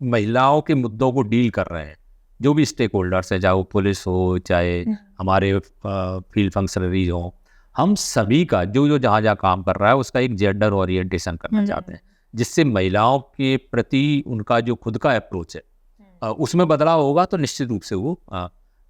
महिलाओं के मुद्दों को डील कर रहे हैं, जो भी स्टेक होल्डर्स है, चाहे वो पुलिस हो चाहे हमारे फील्ड फंक्शनरीज हो, हम सभी का जो जहाँ काम कर रहा है उसका एक जेंडर ओरिएंटेशन करना चाहते हैं, जिससे महिलाओं के प्रति उनका जो खुद का अप्रोच है उसमें बदलाव होगा। तो निश्चित रूप से वो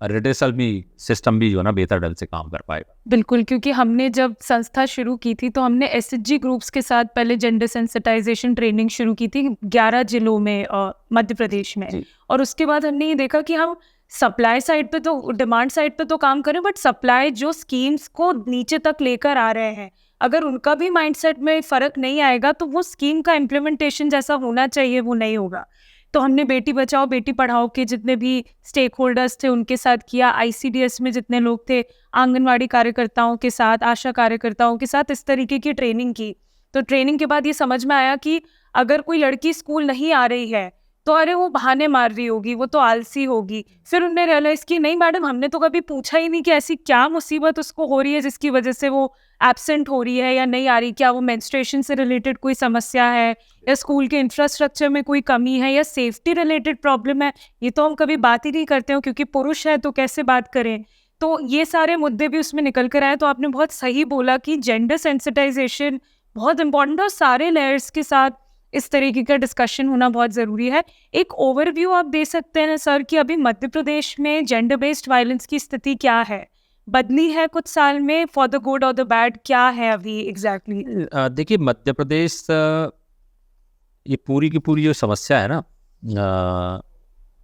रिड्रेसल भी सिस्टम भी जो है ना बेहतर ढंग से काम कर पाएगा। बिल्कुल, क्योंकि हमने जब संस्था शुरू की थी तो हमने SHG ग्रुप्स के साथ पहले जेंडर सेंसिटाइजेशन ट्रेनिंग शुरू की थी 11 जिलों में मध्य प्रदेश में। और उसके बाद हमने ये देखा कि हम सप्लाई साइड पे तो, डिमांड साइड पे तो काम करें, बट सप्लाई जो स्कीम्स को नीचे तक लेकर आ रहे हैं, अगर उनका भी माइंडसेट में फ़र्क नहीं आएगा तो वो स्कीम का इम्प्लीमेंटेशन जैसा होना चाहिए वो नहीं होगा। तो हमने बेटी बचाओ बेटी पढ़ाओ के जितने भी स्टेक होल्डर्स थे उनके साथ किया, ICDS में जितने लोग थे, आंगनवाड़ी कार्यकर्ताओं के साथ, आशा कार्यकर्ताओं के साथ इस तरीके की ट्रेनिंग की। तो ट्रेनिंग के बाद ये समझ में आया कि अगर कोई लड़की स्कूल नहीं आ रही है तो अरे वो बहाने मार रही होगी, वो तो आलसी होगी। फिर उन्होंने रियलाइज़ की नहीं मैडम, हमने तो कभी पूछा ही नहीं कि ऐसी क्या मुसीबत उसको हो रही है जिसकी वजह से वो एब्सेंट हो रही है या नहीं आ रही। क्या वो मेंस्ट्रुएशन से रिलेटेड कोई समस्या है या स्कूल के इंफ्रास्ट्रक्चर में कोई कमी है या सेफ्टी रिलेटेड प्रॉब्लम है, ये तो हम कभी बात ही नहीं करते हो क्योंकि पुरुष है तो कैसे बात करें। तो ये सारे मुद्दे भी उसमें निकल कर आए। तो आपने बहुत सही बोला कि जेंडर सेंसिटाइजेशन बहुत इंपॉर्टेंट है और सारे लेयर्स के साथ इस तरीके का डिस्कशन होना बहुत ज़रूरी है। एक ओवरव्यू आप दे सकते हैं सर कि अभी मध्य प्रदेश में जेंडर बेस्ड वायलेंस की स्थिति क्या है, बदली है कुछ साल में, फॉर द गुड और द बैड, क्या है अभी एग्जैक्टली? देखिए मध्य प्रदेश ये पूरी की पूरी जो समस्या है ना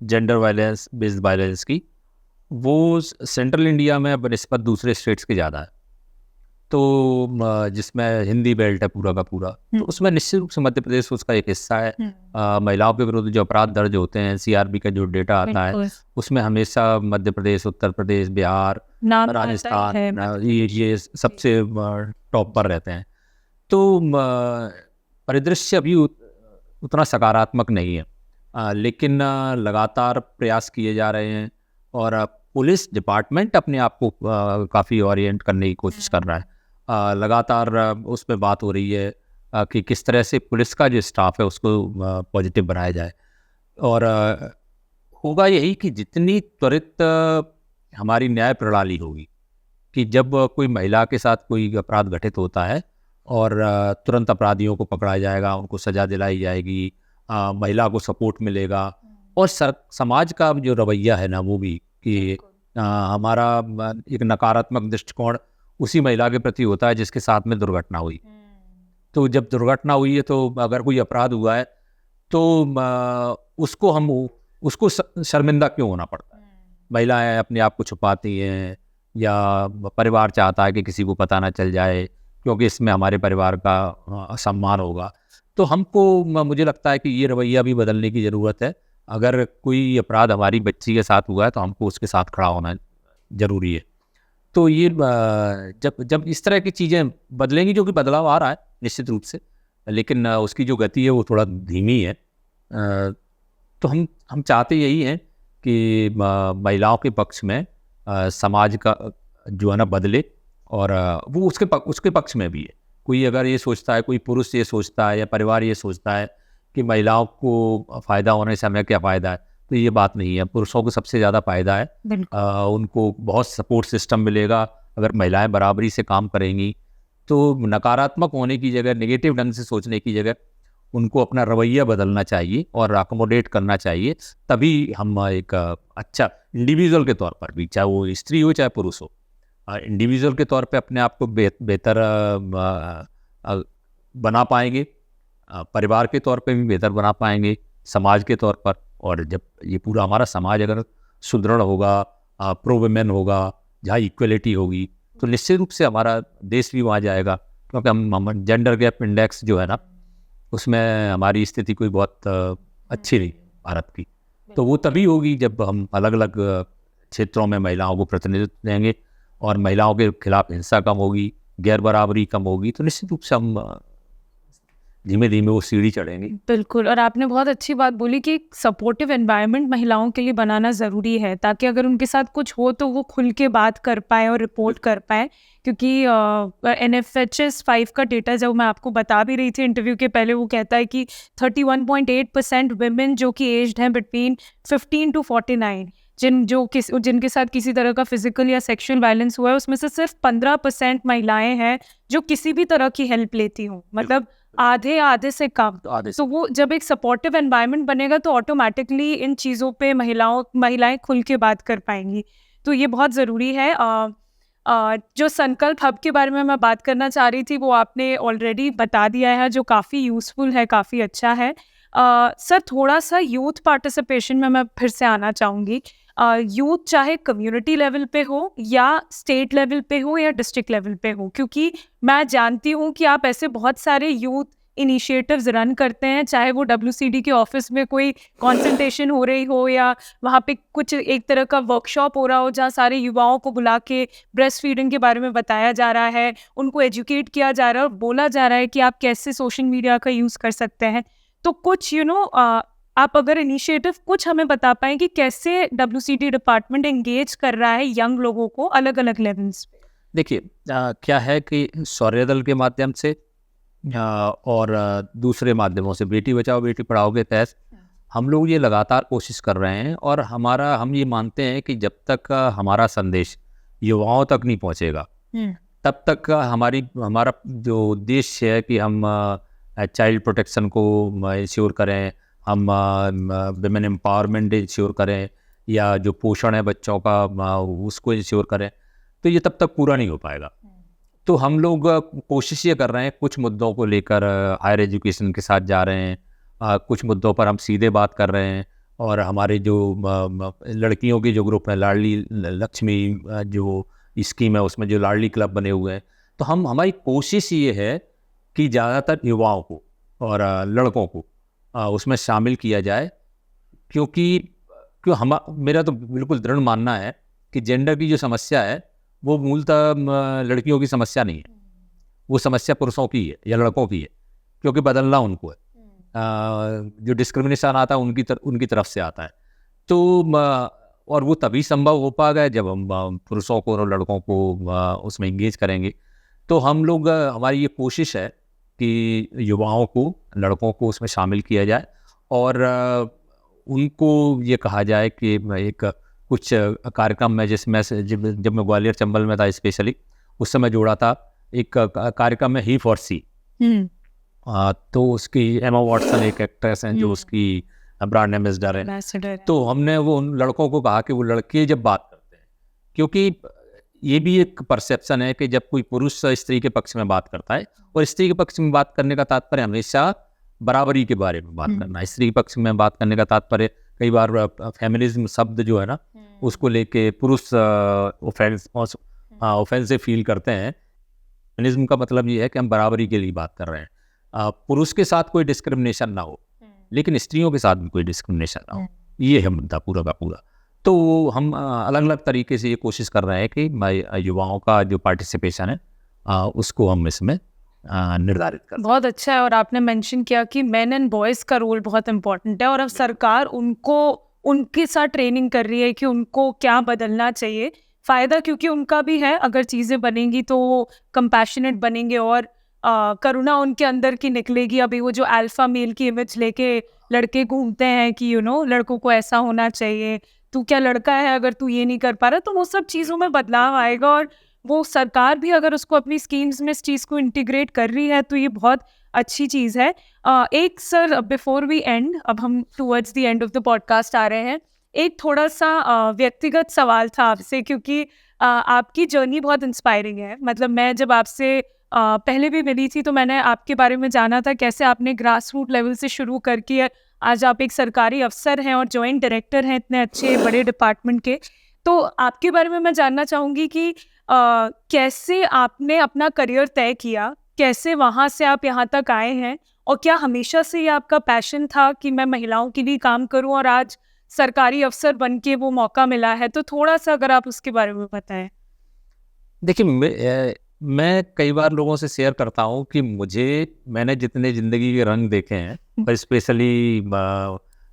जेंडर वायलेंस बेस्ड वायलेंस की, वो सेंट्रल इंडिया में बनिस्बत दूसरे स्टेट्स के ज़्यादा है। तो जिसमें हिंदी बेल्ट है पूरा का पूरा, तो उसमें निश्चित रूप से मध्य प्रदेश उसका एक हिस्सा है। महिलाओं के विरुद्ध जो अपराध दर्ज होते हैं, CRB का जो डेटा आता है उसमें हमेशा मध्य प्रदेश, उत्तर प्रदेश, बिहार, राजस्थान ये सबसे टॉप पर रहते हैं। तो परिदृश्य अभी उतना सकारात्मक नहीं है, लेकिन लगातार प्रयास किए जा रहे हैं और पुलिस डिपार्टमेंट अपने आप को काफ़ी ओरिएंट करने की कोशिश कर रहा है। लगातार उस पर बात हो रही है कि किस तरह से पुलिस का जो स्टाफ है उसको पॉजिटिव बनाया जाए। और होगा यही कि जितनी त्वरित हमारी न्याय प्रणाली होगी, कि जब कोई महिला के साथ कोई अपराध घटित होता है और तुरंत अपराधियों को पकड़ा जाएगा, उनको सज़ा दिलाई जाएगी, महिला को सपोर्ट मिलेगा, और समाज का जो रवैया है ना वो भी कि हमारा एक नकारात्मक दृष्टिकोण उसी महिला के प्रति होता है जिसके साथ में दुर्घटना हुई। तो जब दुर्घटना हुई है, तो अगर कोई अपराध हुआ है तो उसको शर्मिंदा क्यों होना पड़ता है। महिलाएं अपने आप को छुपाती हैं, या परिवार चाहता है कि किसी को पता ना चल जाए क्योंकि इसमें हमारे परिवार का असम्मान होगा। तो हमको मुझे लगता है कि ये रवैया भी बदलने की ज़रूरत है। अगर कोई अपराध हमारी बच्ची के साथ हुआ है तो हमको उसके साथ खड़ा होना ज़रूरी है। तो ये जब इस तरह की चीज़ें बदलेंगी, जो कि बदलाव आ रहा है निश्चित रूप से, लेकिन उसकी जो गति है वो थोड़ा धीमी है। तो हम चाहते यही हैं कि महिलाओं के पक्ष में समाज का जो है ना बदले, और वो उसके पक्ष में भी है। कोई अगर ये सोचता है, कोई पुरुष ये सोचता है या परिवार ये सोचता है कि महिलाओं को फ़ायदा होने से हमें क्या फ़ायदा है, तो ये बात नहीं है। पुरुषों को सबसे ज़्यादा फ़ायदा है। उनको बहुत सपोर्ट सिस्टम मिलेगा अगर महिलाएं बराबरी से काम करेंगी। तो नकारात्मक होने की जगह, नेगेटिव ढंग से सोचने की जगह, उनको अपना रवैया बदलना चाहिए और अकोमोडेट करना चाहिए। तभी हम एक अच्छा इंडिविजुअल के तौर पर भी, चाहे वो स्त्री हो चाहे पुरुष हो, इंडिविजुअल के तौर पे अपने आप को बेहतर बना पाएंगे, परिवार के तौर पे भी बेहतर बना पाएंगे, समाज के तौर पर। और जब ये पूरा हमारा समाज अगर सुदृढ़ होगा, प्रो वुमेन होगा, जहाँ इक्वलिटी होगी, तो निश्चित रूप से हमारा देश भी वहाँ जाएगा। क्योंकि हम जेंडर गैप इंडेक्स जो है ना, उसमें हमारी स्थिति कोई बहुत अच्छी नहीं भारत की। तो वो तभी होगी जब हम अलग अलग क्षेत्रों में महिलाओं को प्रतिनिधित्व देंगे और महिलाओं के खिलाफ हिंसा कम होगी, गैर बराबरी कम होगी, तो निश्चित रूप से हम धीमे धीमे वो सीढ़ी चढ़ेंगे। बिल्कुल, और आपने बहुत अच्छी बात बोली कि सपोर्टिव एनवायरनमेंट महिलाओं के लिए बनाना ज़रूरी है, ताकि अगर उनके साथ कुछ हो तो वो खुल के बात कर पाए और रिपोर्ट कर पाए। क्योंकि NFHS 5 का डेटा जब मैं आपको बता भी रही थी इंटरव्यू के पहले, वो कहता है कि 31.8% वुमेन जो कि एज्ड हैं बिटवीन 15 to 49, जिनके साथ किसी तरह का फिजिकल या सेक्सुअल वायलेंस हुआ है, उसमें से सिर्फ 15% महिलाएं हैं जो किसी भी तरह की हेल्प लेती हों। मतलब आधे से कम। तो वो जब एक सपोर्टिव एनवायरनमेंट बनेगा तो ऑटोमेटिकली इन चीज़ों पे महिलाएं खुल के बात कर पाएंगी। तो ये बहुत ज़रूरी है। जो संकल्प हब के बारे में मैं बात करना चाह रही थी, वो आपने ऑलरेडी बता दिया है, जो काफ़ी यूज़फुल है, काफ़ी अच्छा है। सर, थोड़ा सा यूथ पार्टिसिपेशन में मैं फिर से आना चाहूँगी। यूथ चाहे कम्युनिटी लेवल पे हो या स्टेट लेवल पे हो या डिस्ट्रिक्ट लेवल पे हो, क्योंकि मैं जानती हूँ कि आप ऐसे बहुत सारे यूथ इनिशिएटिव्स रन करते हैं, चाहे वो WCD के ऑफिस में कोई कॉन्सल्टेशन हो रही हो या वहाँ पे कुछ एक तरह का वर्कशॉप हो रहा हो जहाँ सारे युवाओं को बुला के ब्रेस्ट फीडिंग के बारे में बताया जा रहा है, उनको एजुकेट किया जा रहा है और बोला जा रहा है कि आप कैसे सोशल मीडिया का यूज़ कर सकते हैं। तो कुछ आप अगर इनिशिएटिव कुछ हमें बता पाएं कि कैसे WCD डिपार्टमेंट एंगेज कर रहा है यंग लोगों को अलग अलग लेवल्स पे। देखिए, क्या है कि शौर्य दल के माध्यम से और दूसरे माध्यमों से, बेटी बचाओ बेटी पढ़ाओ के तहत हम लोग ये लगातार कोशिश कर रहे हैं। और हम ये मानते हैं कि जब तक हमारा संदेश युवाओं तक नहीं पहुंचेगा, तब तक हमारा जो उद्देश्य है कि हम चाइल्ड प्रोटेक्शन को इंश्योर करें, हम विमेन एम्पावरमेंट इंश्योर करें, या जो पोषण है बच्चों का उसको इंश्योर करें, तो ये तब तक पूरा नहीं हो पाएगा। तो हम लोग कोशिश ये कर रहे हैं, कुछ मुद्दों को लेकर हायर एजुकेशन के साथ जा रहे हैं, कुछ मुद्दों पर हम सीधे बात कर रहे हैं। और हमारे जो लड़कियों के जो ग्रुप है, लाडली लक्ष्मी जो स्कीम है, उसमें जो लाडली क्लब बने हुए हैं, तो हमारी कोशिश ये है कि ज़्यादातर युवाओं को और लड़कों को उसमें शामिल किया जाए। क्यों मेरा तो बिल्कुल दृढ़ मानना है कि जेंडर की जो समस्या है वो मूलतः लड़कियों की समस्या नहीं है, वो समस्या पुरुषों की है या लड़कों की है, क्योंकि बदलना उनको है। जो डिस्क्रिमिनेशन आता है उनकी तरफ से आता है। तो और वो तभी संभव हो पाएगा जब हम पुरुषों को और लड़कों को उसमें इंगेज करेंगे। तो हम लोग हमारी ये कोशिश है कि युवाओं को, लड़कों को उसमें शामिल किया जाए और उनको ये कहा जाए कि एक कुछ कार्यक्रम में, जिसमें जब मैं ग्वालियर चंबल में था स्पेशली, उस समय जोड़ा था एक कार्यक्रम में ही फॉर सी। तो उसकी एमा वॉटसन एक एक्ट्रेस हैं जो उसकी ब्रांड एम्बेसडर है। तो हमने वो उन लड़कों को कहा कि वो लड़के जब बात करते हैं, क्योंकि ये भी एक परसेप्शन है कि जब कोई पुरुष स्त्री के पक्ष में बात करता है, और स्त्री के पक्ष में बात करने का तात्पर्य हमेशा बराबरी के बारे में बात करना, स्त्री के पक्ष में बात करने का तात्पर्य कई बार फेमिनिज्म शब्द जो है ना उसको लेके पुरुष ऑफेंसिव फील करते हैं। फेमिनिज्म का मतलब ये है कि हम बराबरी के लिए बात कर रहे हैं, पुरुष के साथ कोई डिस्क्रिमिनेशन ना हो, लेकिन स्त्रियों के साथ भी कोई डिस्क्रिमिनेशन ना हो, ये है मुद्दा पूरा का पूरा। तो हम अलग अलग तरीके से ये कोशिश कर रहे हैं कि युवाओं का जो पार्टिसिपेशन है उसको हम इसमें निर्धारित कर। बहुत अच्छा है। और आपने मेंशन किया कि मेन एंड बॉयज़ का रोल बहुत इम्पोर्टेंट है, और अब सरकार उनको उनके साथ ट्रेनिंग कर रही है कि उनको क्या बदलना चाहिए। फ़ायदा क्योंकि उनका भी है, अगर चीज़ें बनेंगी तो वो कंपैशनेट बनेंगे और करुणा उनके अंदर की निकलेगी। अभी वो जो अल्फ़ा मेल की इमेज लेके लड़के घूमते हैं कि लड़कों को ऐसा होना चाहिए, तू क्या लड़का है अगर तू ये नहीं कर पा रहा, तो वो सब चीज़ों में बदलाव आएगा। और वो सरकार भी अगर उसको अपनी स्कीम्स में इस चीज़ को इंटीग्रेट कर रही है तो ये बहुत अच्छी चीज़ है। एक सर, बिफोर वी एंड, अब हम towards the end of the podcast आ रहे हैं, एक थोड़ा सा व्यक्तिगत सवाल था आपसे, क्योंकि आपकी जर्नी बहुत इंस्पायरिंग है। मतलब मैं जब आपसे पहले भी मिली थी तो मैंने आपके बारे में जाना था, कैसे आपने ग्रास रूट लेवल से शुरू करके आज आप एक सरकारी अफसर हैं और जॉइंट डायरेक्टर हैं इतने अच्छे बड़े डिपार्टमेंट के। तो आपके बारे में मैं जानना चाहूँगी कि कैसे आपने अपना करियर तय किया, कैसे वहाँ से आप यहाँ तक आए हैं, और क्या हमेशा से ये आपका पैशन था कि मैं महिलाओं के लिए काम करूँ, और आज सरकारी अफसर बन के वो मौका मिला है? तो थोड़ा सा अगर आप उसके बारे में बताएं। देखिए, मैं कई बार लोगों से शेयर करता हूँ कि मैंने जितने ज़िंदगी के रंग देखे हैं, पर स्पेशली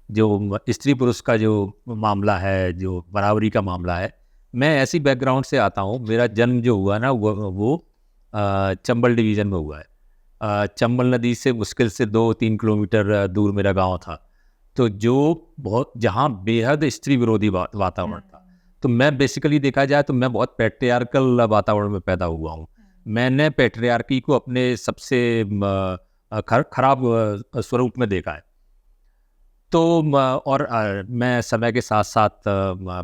जो स्त्री पुरुष का जो मामला है, जो बराबरी का मामला है, मैं ऐसी बैकग्राउंड से आता हूँ। मेरा जन्म जो हुआ ना वो चंबल डिवीज़न में हुआ है। चंबल नदी से मुश्किल से 2-3 किलोमीटर दूर मेरा गांव था, तो जहाँ बेहद स्त्री विरोधी वातावरण था। तो मैं बेसिकली देखा जाए तो मैं बहुत पैट्रियार्कल वातावरण में पैदा हुआ हूँ। मैंने पैट्रियार्की को अपने सबसे खराब स्वरूप में देखा है। तो मैं समय के साथ साथ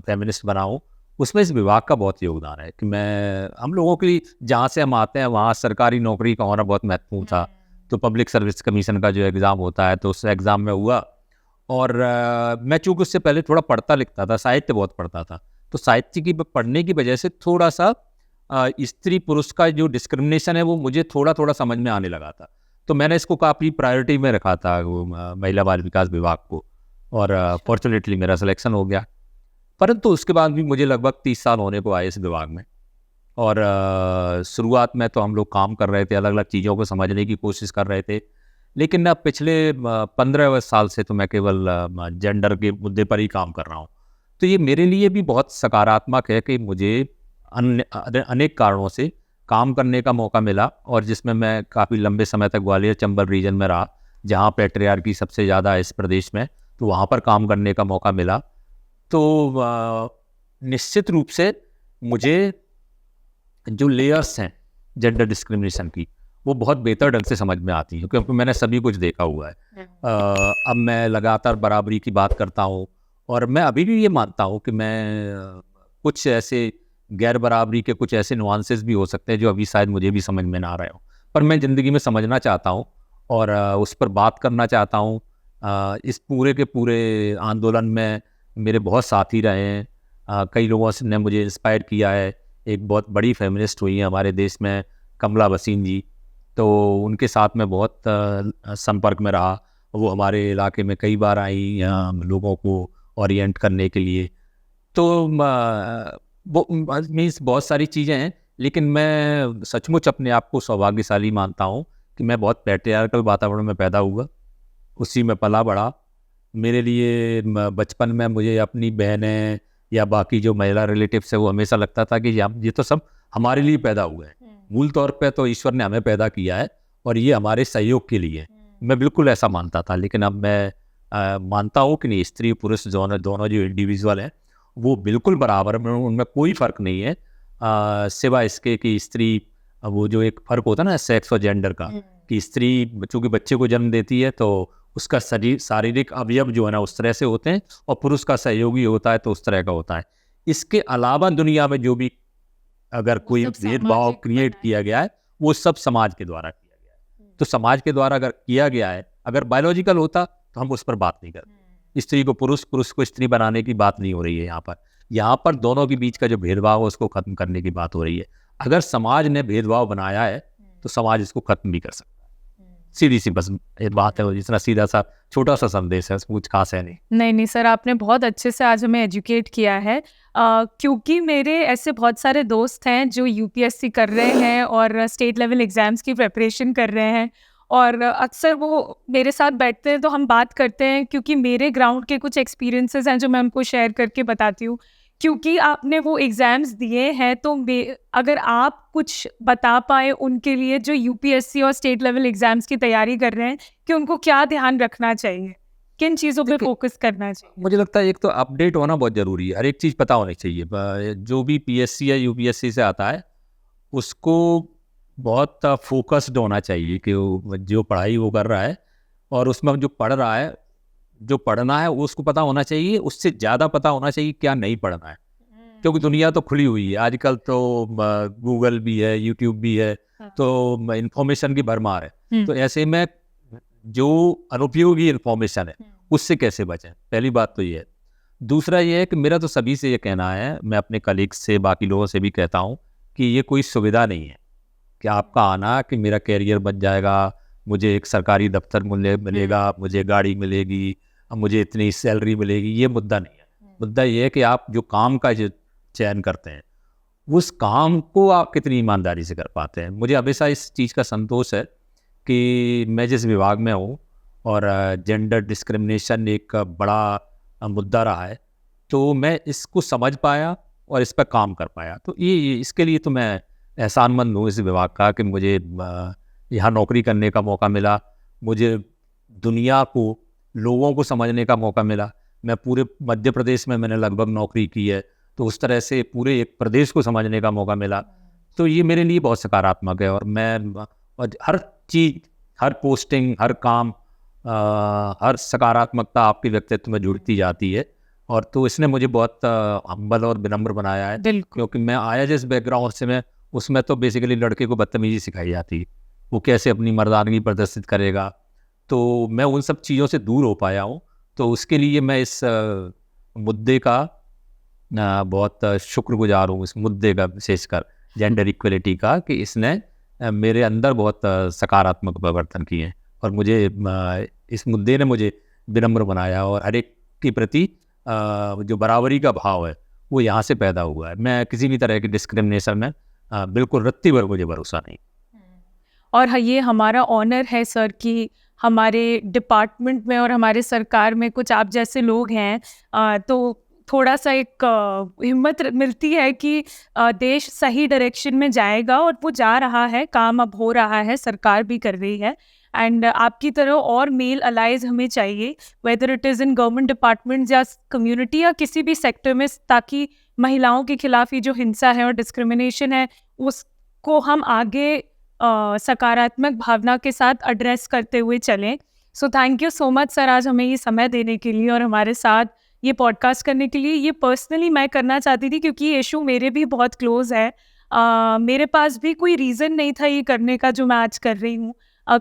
फेमिनिस्ट बना हूँ। उसमें इस विभाग का बहुत योगदान है कि हम लोगों के लिए, जहाँ से हम आते हैं वहाँ सरकारी नौकरी का होना बहुत महत्वपूर्ण था। तो पब्लिक सर्विस कमीशन का जो एग्ज़ाम होता है, तो उस एग्ज़ाम में हुआ। और मैं चूँकि उससे पहले थोड़ा पढ़ता लिखता था, साहित्य बहुत पढ़ता था, तो साहित्य की पढ़ने की वजह से थोड़ा सा स्त्री पुरुष का जो डिस्क्रिमिनेशन है वो मुझे थोड़ा थोड़ा समझ में आने लगा था। तो मैंने इसको काफ़ी प्रायोरिटी में रखा था, वो महिला बाल विकास विभाग को, और फॉर्चुनेटली मेरा सिलेक्शन हो गया। परंतु उसके बाद भी मुझे लगभग 30 साल होने को आए इस विभाग में। और शुरुआत में तो हम लोग काम कर रहे थे, अलग अलग चीज़ों को समझने की कोशिश कर रहे थे, लेकिन अब पिछले 15 साल से तो मैं केवल जेंडर के मुद्दे पर ही काम कर रहा हूँ। तो ये मेरे लिए भी बहुत सकारात्मक है कि मुझे अनेक कारणों से काम करने का मौका मिला, और जिसमें मैं काफ़ी लंबे समय तक ग्वालियर चंबल रीजन में रहा, जहाँ पैट्रियार्की सबसे ज़्यादा है इस प्रदेश में, तो वहाँ पर काम करने का मौका मिला। तो निश्चित रूप से मुझे जो लेयर्स हैं जेंडर डिस्क्रिमिनेशन की, वो बहुत बेहतर ढंग से समझ में आती है, क्योंकि मैंने सभी कुछ देखा हुआ है। अब मैं लगातार बराबरी की बात करता हूँ, और मैं अभी भी ये मानता हूँ कि मैं कुछ ऐसे गैर बराबरी के कुछ ऐसे नुआंसेस भी हो सकते हैं जो अभी शायद मुझे भी समझ में ना आ रहे हो, पर मैं ज़िंदगी में समझना चाहता हूँ और उस पर बात करना चाहता हूँ। इस पूरे के पूरे आंदोलन में मेरे बहुत साथी रहे हैं, कई लोगों ने मुझे इंस्पायर किया है। एक बहुत बड़ी फेमिनिस्ट हुई हैं हमारे देश में, कमला बसीन जी, तो उनके साथ मैं बहुत संपर्क में रहा। वो हमारे इलाके में कई बार आई लोगों को ओरिएंट करने के लिए। तो वो मीन्स बहुत सारी चीज़ें हैं, लेकिन मैं सचमुच अपने आप को सौभाग्यशाली मानता हूँ कि मैं बहुत पैट्रियार्कल वातावरण में पैदा हुआ, उसी में पला बड़ा। मेरे लिए बचपन में मुझे अपनी बहनें या बाकी जो महिला रिलेटिव्स है, वो हमेशा लगता था कि ये तो सब हमारे लिए पैदा हुए हैं। मूल तौर पे तो ईश्वर ने हमें पैदा किया है, और ये हमारे सहयोग के लिए है। मैं बिल्कुल ऐसा मानता था, लेकिन अब मैं मानता हूँ कि नहीं, स्त्री पुरुष दोनों जो इंडिविजुअल हैं वो बिल्कुल बराबर में, उनमें कोई फ़र्क नहीं है, सिवाय इसके कि स्त्री, वो जो एक फ़र्क होता है ना सेक्स और जेंडर का, कि स्त्री चूँकि बच्चे को जन्म देती है तो उसका शारीरिक अवयव जो है ना उस तरह से होते हैं, और पुरुष का सहयोगी होता है तो उस तरह का होता है। इसके अलावा दुनिया में जो भी अगर कोई भेदभाव क्रिएट किया गया है वो सब समाज के द्वारा किया गया है। तो समाज के द्वारा अगर किया गया है, अगर बायोलॉजिकल होता तो हम उस पर बात नहीं करते। स्त्री को पुरुष, पुरुष को स्त्री बनाने की बात नहीं हो रही है यहाँ पर दोनों के बीच का जो भेदभाव है उसको खत्म करने की बात हो रही है। अगर समाज ने भेदभाव बनाया है तो समाज इसको खत्म भी कर सकता है। सीधी सी बस ये बात है, जितना सीधा सा छोटा सा संदेश है, कुछ खास है नहीं। नहीं सर, आपने बहुत अच्छे से आज हमें एजुकेट किया है, क्योंकि मेरे ऐसे बहुत सारे दोस्त हैं जो यूपीएससी कर रहे हैं और स्टेट लेवल एग्ज़ाम्स की प्रिपरेशन कर रहे हैं, और अक्सर वो मेरे साथ बैठते हैं तो हम बात करते हैं, क्योंकि मेरे ग्राउंड के कुछ एक्सपीरियंसेस हैं जो मैं उनको शेयर करके बताती हूँ। क्योंकि आपने वो एग्ज़ाम्स दिए हैं तो अगर आप कुछ बता पाए उनके लिए जो यूपीएससी और स्टेट लेवल एग्ज़ाम्स की तैयारी कर रहे हैं, कि उनको क्या ध्यान रखना चाहिए, किन चीज़ों पे फोकस करना चाहिए? मुझे लगता है एक तो अपडेट होना बहुत ज़रूरी है, हर एक चीज़ पता होनी चाहिए। जो भी पीएससी या यूपीएससी से आता है उसको बहुत फोकस्ड होना चाहिए कि जो पढ़ाई वो कर रहा है और उसमें जो पढ़ रहा है, जो पढ़ना है वो उसको पता होना चाहिए, उससे ज़्यादा पता होना चाहिए क्या नहीं पढ़ना है। क्योंकि दुनिया तो खुली हुई है आजकल, तो गूगल भी है, यूट्यूब भी है, तो इन्फॉर्मेशन की भरमार है। तो ऐसे में जो अनुपयोगी इन्फॉर्मेशन है उससे कैसे बचें, पहली बात तो ये है। दूसरा ये है कि मेरा तो सभी से ये कहना है, मैं अपने कलीग्स से, बाकी लोगों से भी कहता हूँ कि ये कोई सुविधा नहीं है कि आपका आना कि मेरा कैरियर बन जाएगा, मुझे एक सरकारी दफ्तर मिलेगा, मुझे गाड़ी मिलेगी, मुझे इतनी सैलरी मिलेगी, ये मुद्दा नहीं है। मुद्दा ये है कि आप जो काम का जो चयन करते हैं उस काम को आप कितनी ईमानदारी से कर पाते हैं। मुझे हमेशा इस चीज़ का संतोष है कि मैं जिस विभाग में हूँ और जेंडर डिस्क्रिमिनेशन एक बड़ा मुद्दा रहा है, तो मैं इसको समझ पाया और इस पर काम कर पाया। तो ये इसके लिए तो मैं एहसानमंद हूँ इस विभाग का कि मुझे यहाँ नौकरी करने का मौका मिला, मुझे दुनिया को, लोगों को समझने का मौका मिला। मैं पूरे मध्य प्रदेश में मैंने लगभग नौकरी की है, तो उस तरह से पूरे एक प्रदेश को समझने का मौका मिला। तो ये मेरे लिए बहुत सकारात्मक है, और मैं हर चीज़, हर पोस्टिंग, हर काम, हर सकारात्मकता आपके व्यक्तित्व में जुड़ती जाती है। और तो इसने मुझे बहुत हम्बल और विनम्र बनाया है, क्योंकि मैं आया जिस बैकग्राउंड से, मैं उसमें तो बेसिकली लड़के को बदतमीजी सिखाई जाती है, वो कैसे अपनी मर्दानगी प्रदर्शित करेगा। तो मैं उन सब चीज़ों से दूर हो पाया हूँ। तो उसके लिए मैं इस मुद्दे का बहुत शुक्रगुजार हूँ, इस मुद्दे का, विशेषकर जेंडर इक्वलिटी का, कि इसने मेरे अंदर बहुत सकारात्मक परिवर्तन किए हैं, और मुझे इस मुद्दे ने मुझे विनम्र बनाया, और हर एक के प्रति जो बराबरी का भाव है वो यहाँ से पैदा हुआ है। मैं किसी भी तरह की डिस्क्रिमिनेशन में बिल्कुल रत्ती भर मुझे भरोसा नहीं। और ये हमारा ऑनर है सर कि हमारे डिपार्टमेंट में और हमारे सरकार में कुछ आप जैसे लोग हैं, तो थोड़ा सा एक हिम्मत मिलती है कि देश सही डायरेक्शन में जाएगा, और वो जा रहा है, काम अब हो रहा है, सरकार भी कर रही है। एंड आपकी तरह और मेल अलाइज हमें चाहिए, whether it is in government department या कम्युनिटी या किसी भी सेक्टर में, ताकि महिलाओं के खिलाफ ये जो हिंसा है और डिस्क्रिमिनेशन है उसको हम आगे सकारात्मक भावना के साथ एड्रेस करते हुए चलें। So thank you so much sir, आज हमें ये समय देने के लिए और हमारे साथ ये पॉडकास्ट करने के लिए। ये पर्सनली मैं करना चाहती थी क्योंकि ये इशू मेरे भी बहुत क्लोज है। मेरे पास भी कोई रीज़न नहीं था ये करने का जो मैं आज कर रही हूँ।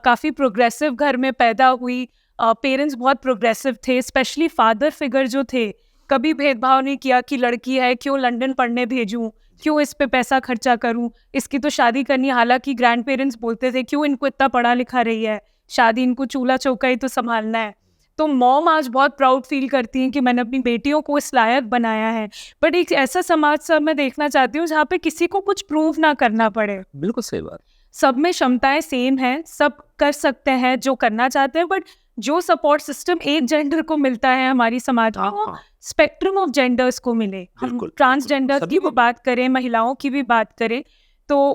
काफ़ी प्रोग्रेसिव घर में पैदा हुई, पेरेंट्स बहुत प्रोग्रेसिव थे, स्पेशली फादर फिगर जो थे, कभी भेदभाव नहीं किया कि लड़की है क्यों लंदन पढ़ने भेजूँ, क्यों इस पे पैसा खर्चा करूँ, इसकी तो शादी करनी। हालांकि ग्रैंड पेरेंट्स बोलते थे क्यों इनको इतना पढ़ा लिखा रही है, शादी इनको चूल्हा चौका ही तो संभालना है। तो मॉम आज बहुत प्राउड फील करती हैं कि मैंने अपनी बेटियों को इस लायक बनाया है। बट एक ऐसा समाज सर मैं देखना चाहती हूँ जहाँ पे किसी को कुछ प्रूव ना करना पड़े। बिल्कुल सही बात। सब में क्षमताएं सेम हैं, सब कर सकते हैं जो करना चाहते हैं, बट जो सपोर्ट सिस्टम एक जेंडर को मिलता है हमारी समाज में, वो स्पेक्ट्रम ऑफ जेंडर्स को मिले। हम ट्रांसजेंडर की भी बात करें, महिलाओं की भी बात करें, तो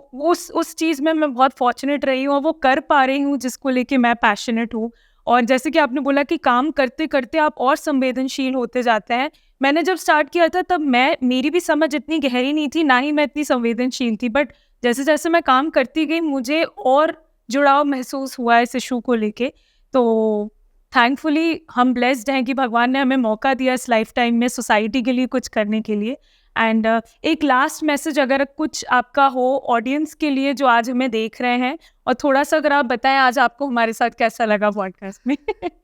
उस चीज़ में मैं बहुत फॉर्चुनेट रही हूँ और वो कर पा रही हूँ जिसको लेके मैं पैशनेट हूँ। और जैसे कि आपने बोला कि काम करते-करते आप और संवेदनशील होते जाते हैं। मैंने जब स्टार्ट किया था तब मेरी भी समझ इतनी गहरी नहीं थी, ना ही मैं इतनी संवेदनशील थी। बट जैसे-जैसे मैं काम करती गई मुझे और जुड़ाव महसूस हुआ इस इश्यू को लेके। तो थैंकफुली हम ब्लेस्ड हैं कि भगवान ने हमें मौका दिया इस लाइफ टाइम में सोसाइटी के लिए कुछ करने के लिए। एंड एक लास्ट मैसेज अगर कुछ आपका हो ऑडियंस के लिए जो आज हमें देख रहे हैं, और थोड़ा-सा अगर आप बताएँ आज आपको हमारे साथ कैसा लगा पॉडकास्ट में?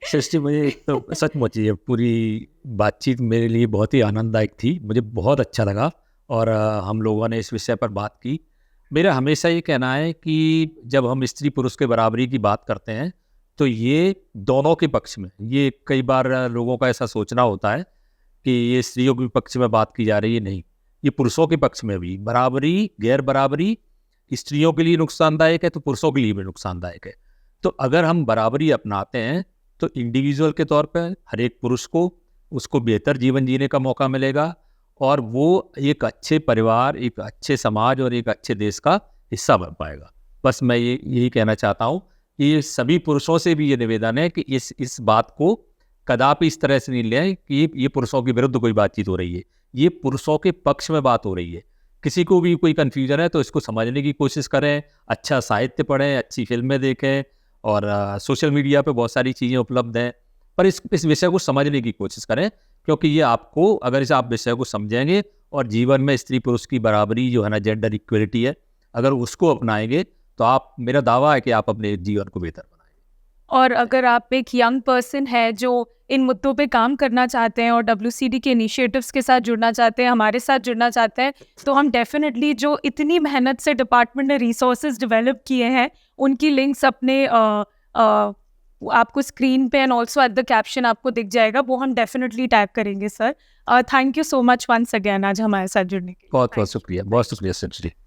सृष्टि, मुझे तो सचमुच ये पूरी बातचीत मेरे लिए बहुत ही आनंददायक थी। मुझे बहुत अच्छा लगा और हम लोगों ने इस विषय पर बात की। मेरा हमेशा ये कहना है कि जब हम स्त्री पुरुष के बराबरी की बात करते हैं तो ये दोनों के पक्ष में, ये कई बार लोगों का ऐसा सोचना होता है कि ये स्त्रियों के पक्ष में बात की जा रही है। नहीं, ये पुरुषों के पक्ष में भी बराबरी, गैर बराबरी स्त्रियों के लिए नुकसानदायक है तो पुरुषों के लिए भी नुकसानदायक है। तो अगर हम बराबरी अपनाते हैं तो इंडिविजुअल के तौर पर हर एक पुरुष को उसको बेहतर जीवन जीने का मौका मिलेगा और वो एक अच्छे परिवार, एक अच्छे समाज और एक अच्छे देश का हिस्सा बन पाएगा। बस मैं यही कहना चाहता हूँ कि ये सभी पुरुषों से भी ये निवेदन है कि इस बात को कदापि इस तरह से नहीं लें कि ये पुरुषों के विरुद्ध कोई बातचीत हो रही है। ये पुरुषों के पक्ष में बात हो रही है। किसी को भी कोई कन्फ्यूजन है तो इसको समझने की कोशिश करें, अच्छा साहित्य पढ़ें, अच्छी फिल्में देखें और सोशल मीडिया पे बहुत सारी चीज़ें उपलब्ध हैं, पर इस विषय को समझने की कोशिश करें, क्योंकि ये आपको, अगर इस आप विषय को समझेंगे और जीवन में स्त्री पुरुष की बराबरी जो है ना, जेंडर इक्वलिटी है, अगर उसको अपनाएंगे तो आप, मेरा दावा है कि आप अपने जीवन को बेहतर बनाएंगे। और अगर आप एक यंग पर्सन है जो इन मुद्दों पे काम करना चाहते हैं और WCD के इनिशिएटिव्स के साथ जुड़ना चाहते हैं, हमारे साथ जुड़ना चाहते हैं, तो हम डेफिनेटली जो इतनी मेहनत से डिपार्टमेंट ने रिसोर्सेज डेवलप किए हैं उनकी लिंक्स अपने आपको स्क्रीन पे and also at the caption आपको दिख जाएगा, वो हम डेफिनेटली टैग करेंगे sir. Thank you so much once again आज हमारे साथ जुड़ने के लिए। बहुत बहुत शुक्रिया, बहुत शुक्रिया सर जी।